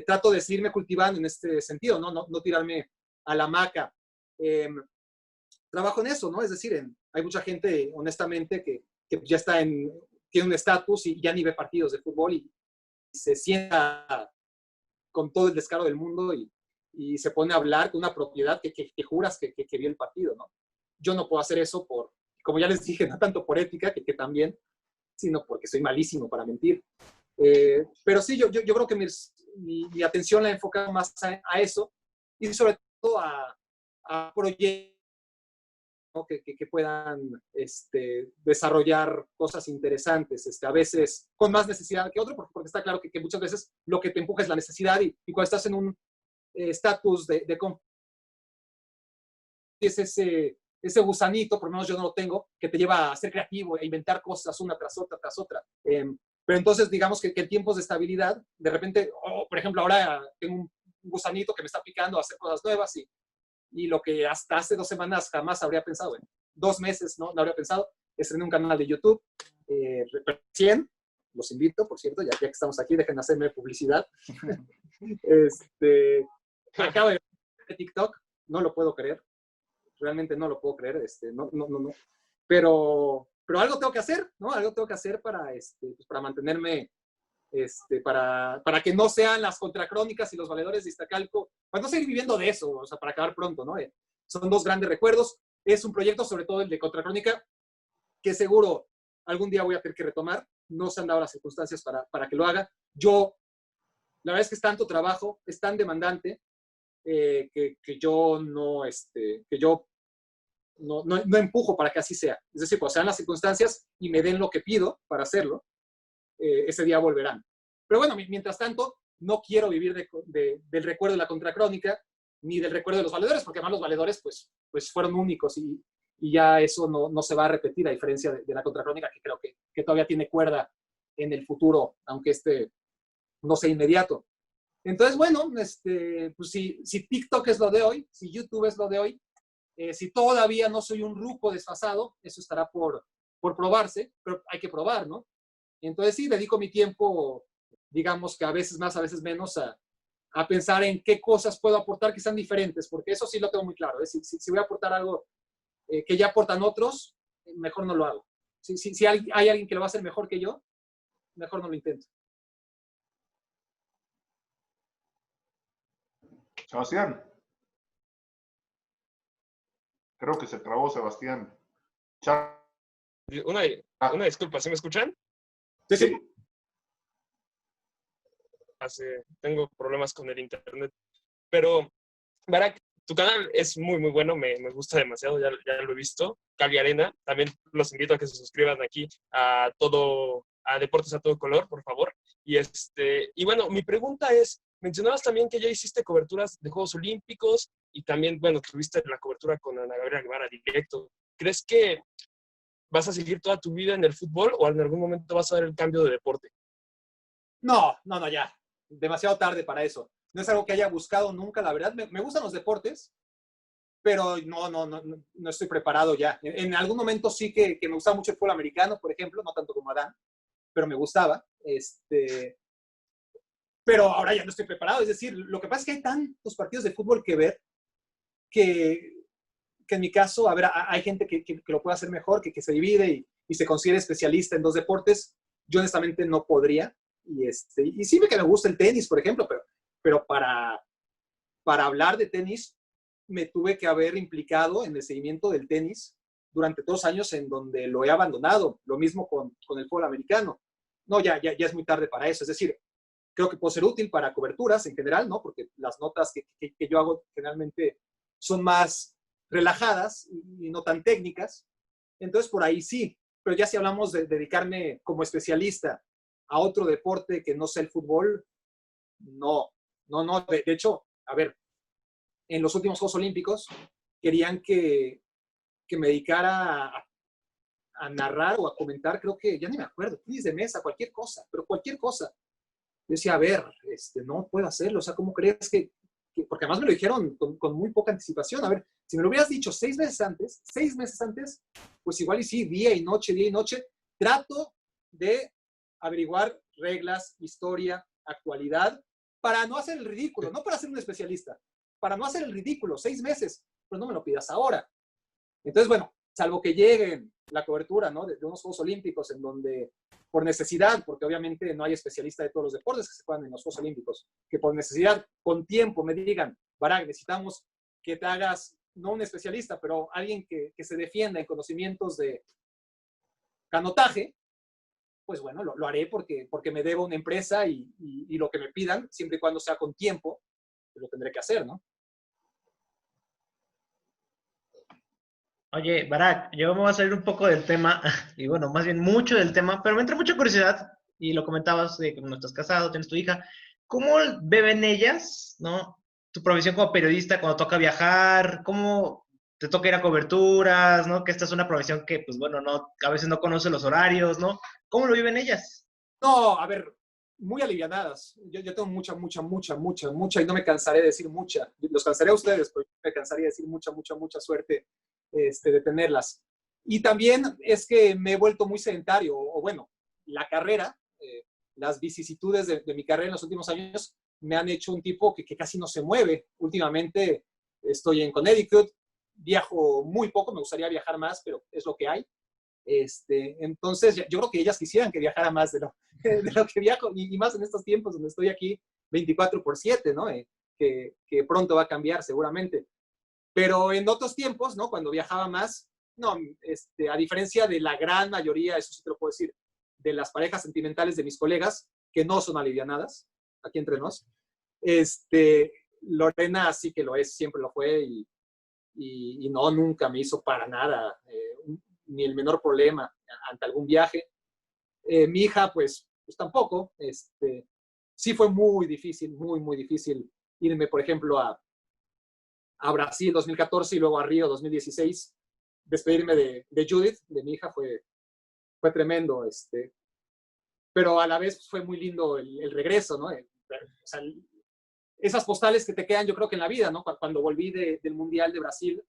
Trato de seguirme cultivando en este sentido, no tirarme a la hamaca. Trabajo en eso, ¿no? Es decir, hay mucha gente, honestamente, que ya tiene un estatus y ya ni ve partidos de fútbol y se sienta con todo el descaro del mundo y se pone a hablar con una propiedad que juras que vio el partido, ¿no? Yo no puedo hacer eso como ya les dije, no tanto por ética, que también, sino porque soy malísimo para mentir. Pero sí, yo creo que mi atención la he enfocado más a eso y sobre todo a proyectos, ¿no? que puedan desarrollar cosas interesantes, a veces con más necesidad que otro, porque está claro que muchas veces lo que te empuja es la necesidad y cuando estás en un estatus de es ese gusanito, por lo menos yo no lo tengo, que te lleva a ser creativo e inventar cosas una tras otra, tras otra. Pero entonces, digamos que en tiempos de estabilidad, de repente, por ejemplo, ahora tengo un gusanito que me está picando a hacer cosas nuevas y lo que hasta hace 2 semanas jamás habría pensado, en 2 meses no habría pensado, estrené un canal de YouTube, recién, los invito, por cierto, ya que estamos aquí, dejen hacerme publicidad. Acabo de ver TikTok, no lo puedo creer, realmente no lo puedo creer, no. Pero algo tengo que hacer, ¿no? Algo tengo que hacer para mantenerme, para que no sean las contracrónicas y los valedores de Iztacalco, para no seguir viviendo de eso, o sea, para acabar pronto, ¿no? Son 2 grandes recuerdos. Es un proyecto, sobre todo el de contracrónica, que seguro algún día voy a tener que retomar. No se han dado las circunstancias para que lo haga. La verdad es que es tanto trabajo, es tan demandante, que yo no empujo para que así sea. Es decir, cuando sean las circunstancias y me den lo que pido para hacerlo, ese día volverán. Pero bueno, mientras tanto, no quiero vivir del recuerdo de la contracrónica, ni del recuerdo de los valedores, porque además los valedores pues fueron únicos y ya eso no se va a repetir, a diferencia de la contracrónica, que creo que todavía tiene cuerda en el futuro, aunque no sea inmediato. Entonces, bueno, pues si TikTok es lo de hoy, si YouTube es lo de hoy, si todavía no soy un ruco desfasado, eso estará por probarse, pero hay que probar, ¿no? Entonces sí, dedico mi tiempo, digamos que a veces más, a veces menos, a pensar en qué cosas puedo aportar que sean diferentes, porque eso sí lo tengo muy claro. Si voy a aportar algo que ya aportan otros, mejor no lo hago. Si hay alguien que lo va a hacer mejor que yo, mejor no lo intento. Sebastián. Creo que se trabó Sebastián. Una disculpa, ¿sí me escuchan? Sí. Tengo problemas con el internet. Pero, Barak, tu canal es muy, muy bueno, me gusta demasiado, ya lo he visto. Cali Arena, también los invito a que se suscriban aquí a Deportes a Todo Color, por favor. Y bueno, mi pregunta es, mencionabas también que ya hiciste coberturas de Juegos Olímpicos y también, bueno, tuviste la cobertura con Ana Gabriela Guevara directo. ¿Crees que vas a seguir toda tu vida en el fútbol o en algún momento vas a dar el cambio de deporte? No, ya. Demasiado tarde para eso. No es algo que haya buscado nunca, la verdad. Me gustan los deportes, pero no estoy preparado ya. En algún momento sí que me gustaba mucho el fútbol americano, por ejemplo, no tanto como Adán, pero me gustaba. Pero ahora ya no estoy preparado. Es decir, lo que pasa es que hay tantos partidos de fútbol que ver que en mi caso, a ver, hay gente que lo puede hacer mejor, que se divide y se considera especialista en 2 deportes. Yo honestamente no podría. Y sí que me gusta el tenis, por ejemplo, pero para hablar de tenis me tuve que haber implicado en el seguimiento del tenis durante 2 años en donde lo he abandonado. Lo mismo con el fútbol americano. No, ya es muy tarde para eso. Es decir, creo que puede ser útil para coberturas en general, ¿no? Porque las notas que yo hago generalmente son más relajadas y no tan técnicas. Entonces, por ahí sí. Pero ya si hablamos de dedicarme como especialista a otro deporte que no sea el fútbol, no. De hecho, a ver, en los últimos Juegos Olímpicos, querían que me dedicara a narrar o a comentar, creo que, ya ni me acuerdo, tenis de mesa, cualquier cosa, pero cualquier cosa. Yo decía, a ver, no puedo hacerlo, o sea, ¿cómo crees porque además me lo dijeron con muy poca anticipación? A ver, si me lo hubieras dicho 6 meses antes, pues igual y sí, día y noche, trato de averiguar reglas, historia, actualidad, para no hacer el ridículo, no para ser un especialista, para no hacer el ridículo, 6 meses, pero no me lo pidas ahora. Entonces, bueno, salvo que lleguen la cobertura, ¿no? de unos Juegos Olímpicos en donde, por necesidad, porque obviamente no hay especialista de todos los deportes que se juegan en los Juegos Olímpicos, que por necesidad, con tiempo, me digan, Barak, necesitamos que te hagas, no un especialista, pero alguien que se defienda en conocimientos de canotaje, pues bueno, lo haré porque me debo a una empresa y lo que me pidan, siempre y cuando sea con tiempo, pues lo tendré que hacer, ¿no? Oye, Barak, yo me voy a salir un poco del tema, y bueno, más bien mucho del tema, pero me entra mucha curiosidad, y lo comentabas de que no estás casado, tienes tu hija. ¿Cómo beben ellas, no? Tu profesión como periodista, cuando toca viajar, ¿cómo te toca ir a coberturas, no? Que esta es una profesión que, pues bueno, no, a veces no conoce los horarios, ¿no? ¿Cómo lo viven ellas? No, a ver, muy alivianadas. Yo tengo mucha, y no me cansaré de decir mucha. Los cansaré a ustedes, pero me cansaría de decir mucha suerte de tenerlas. Y también es que me he vuelto muy sedentario, o bueno, la carrera, las vicisitudes de mi carrera en los últimos años me han hecho un tipo que casi no se mueve. Últimamente estoy en Connecticut, viajo muy poco, me gustaría viajar más, pero es lo que hay. Entonces, yo creo que ellas quisieran que viajara más de lo que viajo, y más en estos tiempos donde estoy aquí 24/7, ¿no? Que pronto va a cambiar seguramente. Pero en otros tiempos, ¿no? Cuando viajaba más, no, a diferencia de la gran mayoría, eso sí te lo puedo decir, de las parejas sentimentales de mis colegas, que no son alivianadas, aquí entre nos, Lorena sí que lo es, siempre lo fue, y no, nunca me hizo para nada ni el menor problema ante algún viaje. Mi hija, pues tampoco. Sí fue muy difícil, muy difícil irme, por ejemplo, a Brasil 2014 y luego a Río 2016. Despedirme de Judith, de mi hija, fue tremendo. Pero a la vez fue muy lindo el regreso, ¿no? O sea, esas postales que te quedan, yo creo que en la vida, ¿no? Cuando volví del Mundial de Brasil,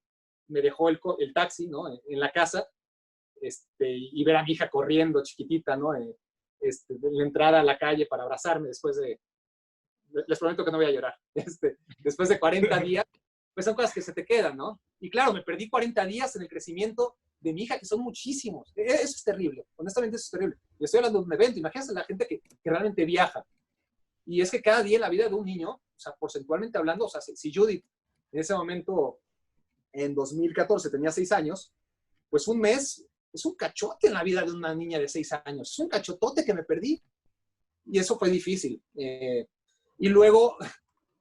me dejó el taxi, ¿no? En la casa, y ver a mi hija corriendo chiquitita, ¿no? La entrada a la calle para abrazarme después les prometo que no voy a llorar, después de 40 días, pues son cosas que se te quedan, ¿no? Y claro, me perdí 40 días en el crecimiento de mi hija, que son muchísimos. Eso es terrible, honestamente eso es terrible. Y estoy hablando de un evento, imagínense la gente que realmente viaja. Y es que cada día en la vida de un niño, o sea, porcentualmente hablando, o sea, si Judith en ese momento, en 2014, tenía 6 años, pues un mes es un cachote en la vida de una niña de 6 años. Es un cachotote que me perdí. Y eso fue difícil. Y luego,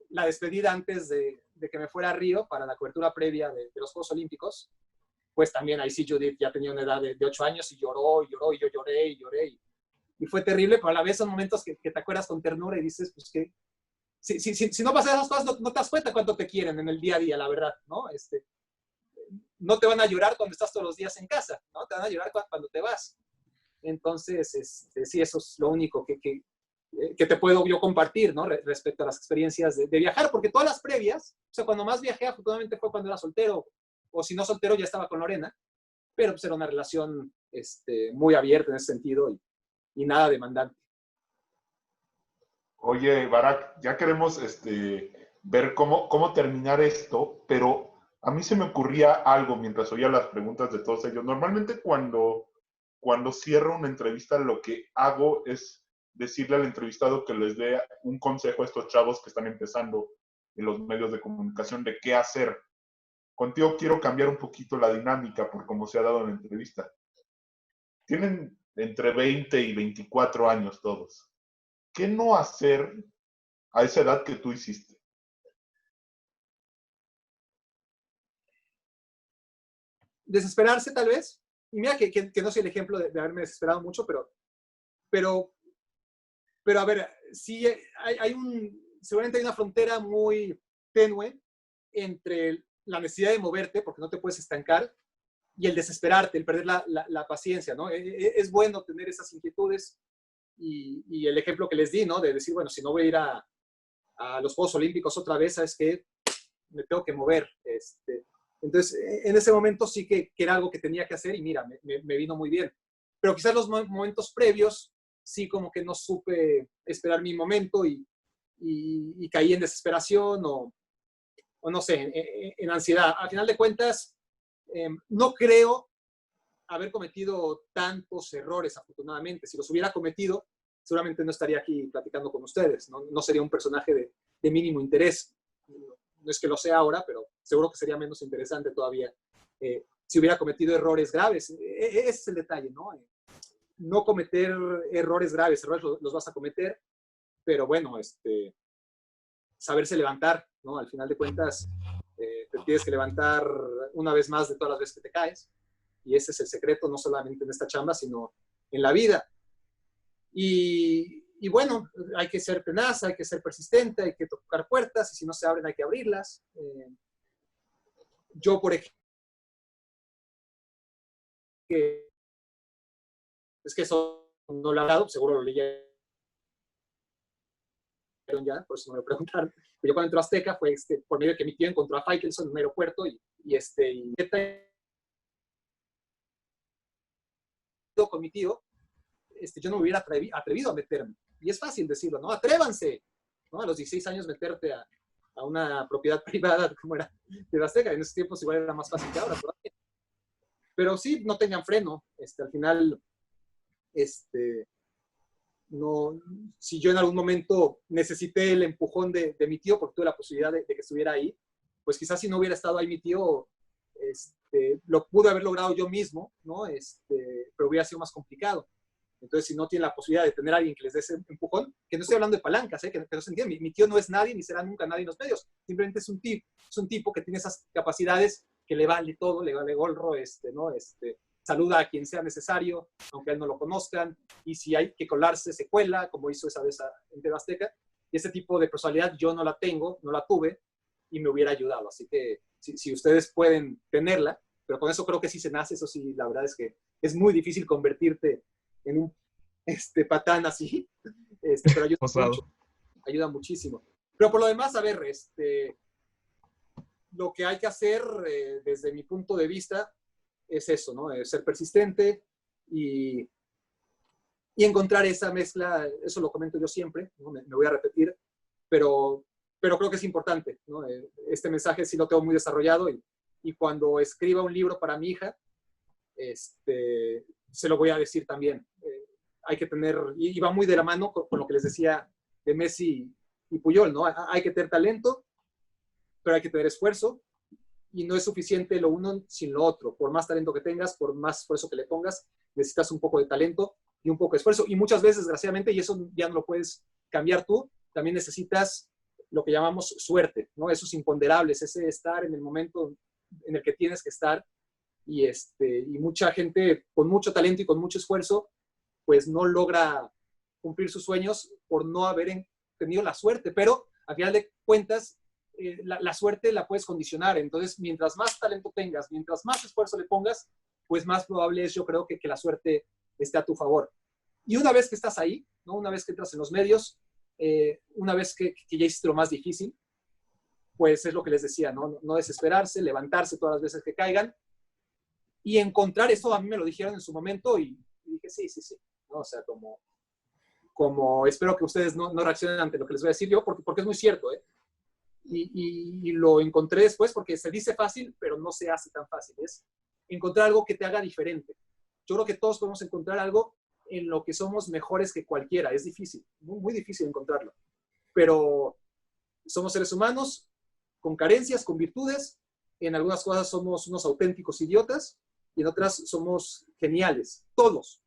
la despedida antes de que me fuera a Río para la cobertura previa de los Juegos Olímpicos, pues también ahí sí Judith ya tenía una edad de 8 años y lloró, y yo lloré. Y fue terrible, pero a la vez son momentos que te acuerdas con ternura y dices, pues que si no pasan esas cosas, no te das cuenta cuánto te quieren en el día a día, la verdad, ¿no? No te van a llorar cuando estás todos los días en casa, ¿no? Te van a llorar cuando te vas. Entonces, sí, eso es lo único que te puedo yo compartir, ¿no? Respecto a las experiencias de viajar, porque todas las previas, o sea, cuando más viajé, afortunadamente fue cuando era soltero, o si no soltero, ya estaba con Lorena, pero pues era una relación muy abierta en ese sentido y nada demandante. Oye, Barak, ya queremos ver cómo terminar esto, pero a mí se me ocurría algo mientras oía las preguntas de todos ellos. Normalmente cuando cierro una entrevista, lo que hago es decirle al entrevistado que les dé un consejo a estos chavos que están empezando en los medios de comunicación de qué hacer. Contigo quiero cambiar un poquito la dinámica por cómo se ha dado en la entrevista. Tienen entre 20 y 24 años todos. ¿Qué no hacer a esa edad que tú hiciste? Desesperarse, tal vez. Y mira que no soy el ejemplo de haberme desesperado mucho, pero a ver, sí seguramente hay una frontera muy tenue entre la necesidad de moverte porque no te puedes estancar y el desesperarte, el perder la paciencia, ¿no? Es bueno tener esas inquietudes y el ejemplo que les di, ¿no? De decir, bueno, si no voy a ir a los Juegos Olímpicos otra vez, ¿sabes qué? Me tengo que mover. Entonces, en ese momento sí que era algo que tenía que hacer y mira, me vino muy bien. Pero quizás los momentos previos sí como que no supe esperar mi momento y caí en desesperación o no sé, en ansiedad. Al final de cuentas, no creo haber cometido tantos errores, afortunadamente. Si los hubiera cometido, seguramente no estaría aquí platicando con ustedes. No sería un personaje de mínimo interés. No es que lo sea ahora, pero seguro que sería menos interesante todavía si hubiera cometido errores graves. Ese es el detalle, ¿no? No cometer errores graves. Errores los vas a cometer, pero bueno, saberse levantar, ¿no? Al final de cuentas, te tienes que levantar una vez más de todas las veces que te caes. Y ese es el secreto, no solamente en esta chamba, sino en la vida. Y bueno, hay que ser tenaz, hay que ser persistente, hay que tocar puertas, y si no se abren hay que abrirlas. Yo, por ejemplo, es que eso no lo he hablado, seguro lo leyeron ya, por eso no me lo preguntaron. Pero yo cuando entré a Azteca fue por medio de que mi tío encontró a Faitelson en un aeropuerto y con mi tío, yo no me hubiera atrevido a meterme. Y es fácil decirlo, ¿no? Atrévanse, ¿no? A los 16 años meterte a una propiedad privada como era de Azteca. En esos tiempos igual era más fácil que ahora todavía. Pero sí, no tengan freno. Al final, no, si yo en algún momento necesité el empujón de mi tío, porque tuve la posibilidad de que estuviera ahí, pues quizás si no hubiera estado ahí mi tío, lo pude haber logrado yo mismo, ¿no? Pero hubiera sido más complicado. Entonces, si no tienen la posibilidad de tener a alguien que les dé ese empujón, que no estoy hablando de palancas, que no se entiende. Mi tío no es nadie ni será nunca nadie en los medios. Simplemente es un tipo que tiene esas capacidades que le vale todo, le vale gorro, ¿no? Saluda a quien sea necesario, aunque a él no lo conozcan, y si hay que colarse, se cuela, como hizo esa vez en TV Azteca. Y ese tipo de personalidad yo no la tengo, no la tuve, y me hubiera ayudado. Así que si ustedes pueden tenerla, pero con eso creo que sí se nace, eso sí, la verdad es que es muy difícil convertirte en un patán así, pero ayuda muchísimo. Pero por lo demás, a ver, lo que hay que hacer desde mi punto de vista es eso, ¿no? Ser persistente y encontrar esa mezcla. Eso lo comento yo siempre, ¿no? Me voy a repetir, pero creo que es importante, ¿no? Este mensaje sí lo tengo muy desarrollado y cuando escriba un libro para mi hija, se lo voy a decir también. Hay que tener, y va muy de la mano con lo que les decía de Messi y Puyol, ¿no? Hay que tener talento, pero hay que tener esfuerzo, y no es suficiente lo uno sin lo otro. Por más talento que tengas, por más esfuerzo que le pongas, necesitas un poco de talento y un poco de esfuerzo. Y muchas veces, desgraciadamente, y eso ya no lo puedes cambiar tú, también necesitas lo que llamamos suerte, ¿no? Esos imponderables, ese estar en el momento en el que tienes que estar. Y mucha gente con mucho talento y con mucho esfuerzo, pues no logra cumplir sus sueños por no haber tenido la suerte. Pero, al final de cuentas, la suerte la puedes condicionar. Entonces, mientras más talento tengas, mientras más esfuerzo le pongas, pues más probable es, yo creo, que la suerte esté a tu favor. Y una vez que estás ahí, ¿no? Una vez que entras en los medios, una vez que ya hiciste lo más difícil, pues es lo que les decía, ¿no? No desesperarse, levantarse todas las veces que caigan y encontrar, eso a mí me lo dijeron en su momento y dije, sí, ¿no? O sea, como espero que ustedes no reaccionen ante lo que les voy a decir yo, porque es muy cierto, ¿eh? Y lo encontré después porque se dice fácil, pero no se hace tan fácil. Es encontrar algo que te haga diferente. Yo creo que todos podemos encontrar algo en lo que somos mejores que cualquiera. Es difícil, muy, muy difícil encontrarlo. Pero somos seres humanos con carencias, con virtudes. En algunas cosas somos unos auténticos idiotas y en otras somos geniales. Todos,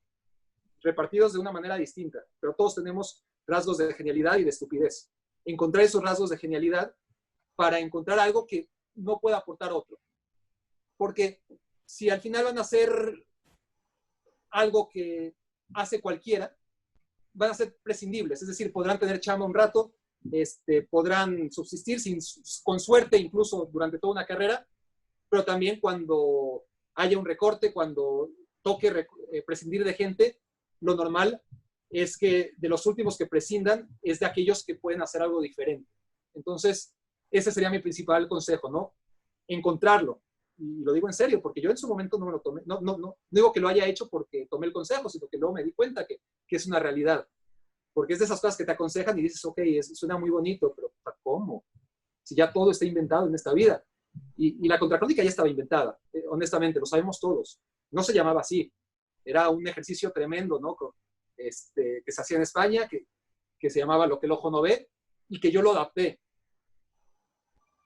repartidos de una manera distinta, pero todos tenemos rasgos de genialidad y de estupidez. Encontrar esos rasgos de genialidad para encontrar algo que no pueda aportar otro. Porque si al final van a hacer algo que hace cualquiera, van a ser prescindibles. Es decir, podrán tener chamba un rato, podrán subsistir con suerte incluso durante toda una carrera, pero también cuando haya un recorte, cuando toque prescindir de gente, lo normal es que de los últimos que prescindan es de aquellos que pueden hacer algo diferente. Entonces, ese sería mi principal consejo, ¿no? Encontrarlo. Y lo digo en serio, porque yo en su momento no me lo tomé. No digo que lo haya hecho porque tomé el consejo, sino que luego me di cuenta que es una realidad. Porque es de esas cosas que te aconsejan y dices, ok, suena muy bonito, pero ¿cómo? Si ya todo está inventado en esta vida. Y la contracrónica ya estaba inventada, honestamente, lo sabemos todos. No se llamaba así. Era un ejercicio tremendo, ¿no? Que se hacía en España, que se llamaba Lo que el ojo no ve, y que yo lo adapté.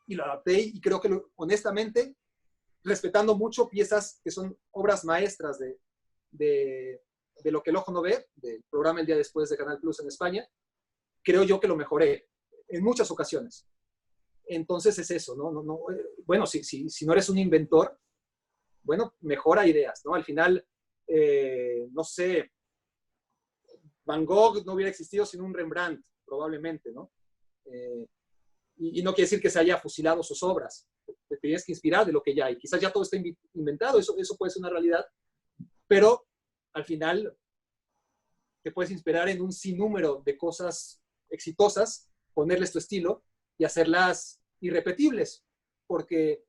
Y lo adapté y creo que, honestamente, respetando mucho piezas que son obras maestras de Lo que el ojo no ve, del programa El Día Después de Canal Plus en España, creo yo que lo mejoré en muchas ocasiones. Entonces es eso, ¿no? Bueno, si no eres un inventor, bueno, mejora ideas, ¿no? Al final, no sé, Van Gogh no hubiera existido sin un Rembrandt, probablemente, ¿no? Y no quiere decir que se haya fusilado sus obras. Te tienes que inspirar de lo que ya hay. Quizás ya todo está inventado, eso puede ser una realidad, pero al final te puedes inspirar en un sinnúmero de cosas exitosas, ponerles tu estilo y hacerlas irrepetibles, porque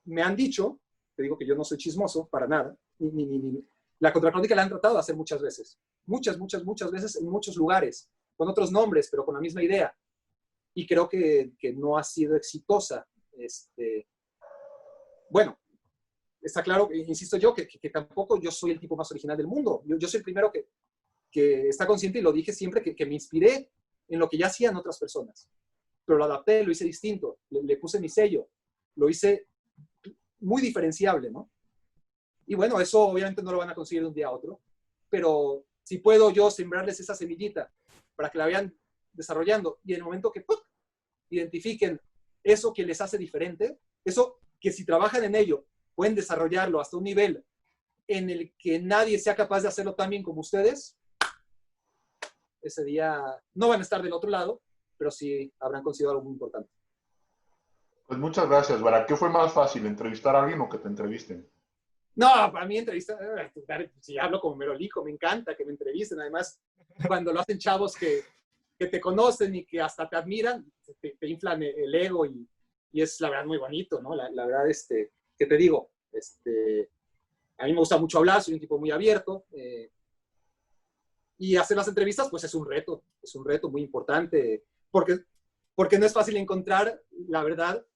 me han dicho, te digo que yo no soy chismoso para nada, ni la contracrónica la han tratado de hacer muchas veces, muchas veces en muchos lugares, con otros nombres, pero con la misma idea, y creo que no ha sido exitosa. Bueno, está claro, insisto yo, que tampoco yo soy el tipo más original del mundo. Yo soy el primero que está consciente, y lo dije siempre, que me inspiré en lo que ya hacían otras personas. Pero lo adapté, lo hice distinto, le puse mi sello, lo hice muy diferenciable, ¿no? Y bueno, eso obviamente no lo van a conseguir de un día a otro, pero si puedo yo sembrarles esa semillita para que la vayan desarrollando, y en el momento que ¡pum!, identifiquen eso que les hace diferente, eso que si trabajan en ello, pueden desarrollarlo hasta un nivel en el que nadie sea capaz de hacerlo tan bien como ustedes, ese día no van a estar del otro lado, pero sí habrán conseguido algo muy importante. Pues muchas gracias, Barak. ¿Qué fue más fácil, entrevistar a alguien o que te entrevisten? No, para mí entrevista, si hablo como merolico, me encanta que me entrevisten. Además, cuando lo hacen chavos que te conocen y que hasta te admiran, te inflan el ego y es la verdad muy bonito, ¿no? La verdad, ¿qué te digo? A mí me gusta mucho hablar, soy un tipo muy abierto. Y hacer las entrevistas, pues es un reto muy importante, porque no es fácil encontrar, la verdad,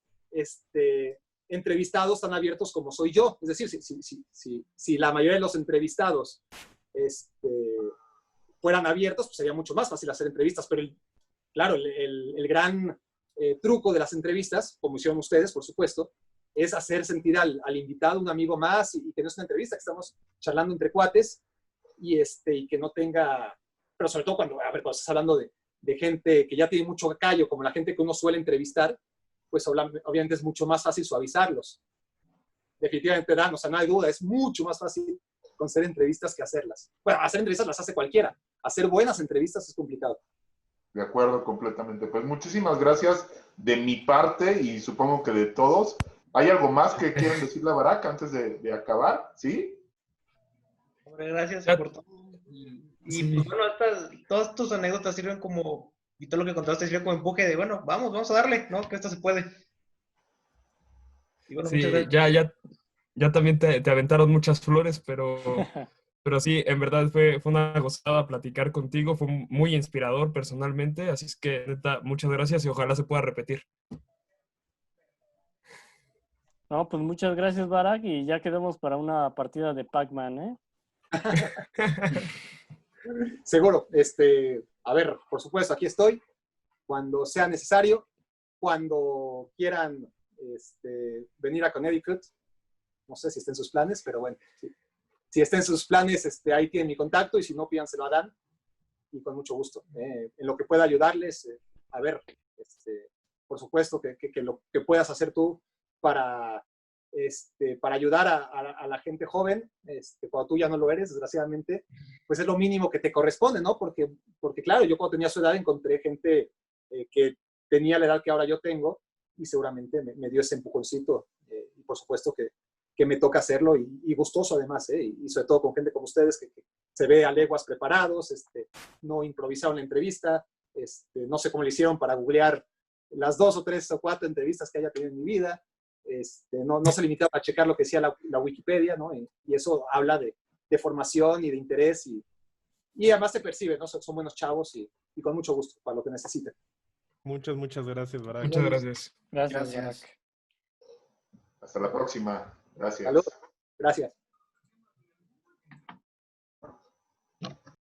entrevistados tan abiertos como soy yo. Es decir, si la mayoría de los entrevistados fueran abiertos, pues sería mucho más fácil hacer entrevistas, pero claro, el gran truco de las entrevistas, como hicieron ustedes, por supuesto, es hacer sentir al invitado un amigo más, y que no es una entrevista, que estamos charlando entre cuates, y que no tenga, pero sobre todo cuando estás hablando de gente que ya tiene mucho callo, como la gente que uno suele entrevistar, pues obviamente es mucho más fácil suavizarlos. Definitivamente, Dan, o sea, no hay duda, es mucho más fácil hacer entrevistas que hacerlas. Bueno, hacer entrevistas las hace cualquiera, hacer buenas entrevistas es complicado. De acuerdo, completamente. Pues muchísimas gracias de mi parte y supongo que de todos. ¿Hay algo más que quieran decirle a Barak antes de acabar? ¿Sí? Hombre, gracias por todo. Y Sí. pues bueno, todas tus anécdotas sirven como, y todo lo que contaste sirve como empuje de, bueno, vamos a darle, ¿no? Que esto se puede. Y bueno, muchas Sí, gracias. ya también te aventaron muchas flores, pero sí, en verdad fue una gozada platicar contigo, fue muy inspirador personalmente, así es que neta, muchas gracias y ojalá se pueda repetir. No, pues muchas gracias, Barak, y ya quedamos para una partida de Pac-Man, ¿eh? Seguro. A ver, por supuesto, aquí estoy. Cuando sea necesario, cuando quieran venir a Connecticut, no sé si está en sus planes, pero bueno, si está en sus planes, ahí tienen mi contacto, y si no, pídanselo a Dan, y con mucho gusto. En lo que pueda ayudarles, a ver, por supuesto que lo que puedas hacer tú para ayudar a la gente joven, cuando tú ya no lo eres, desgraciadamente, pues es lo mínimo que te corresponde, ¿no? Porque claro, yo cuando tenía su edad encontré gente que tenía la edad que ahora yo tengo y seguramente me dio ese empujoncito. Y por supuesto que me toca hacerlo y gustoso además, y sobre todo con gente como ustedes que se ve a leguas preparados, no improvisaron la entrevista, no sé cómo le hicieron para googlear las 2 o 3 o 4 entrevistas que haya tenido en mi vida, no se limitaba a checar lo que decía la Wikipedia, ¿no? Y eso habla de formación y de interés y además se percibe, ¿no? Son buenos chavos y con mucho gusto para lo que necesiten. Muchas gracias, Barak. Muchas gracias. Gracias, Gracias. Barak. Hasta la próxima. Gracias. Saludos. Gracias.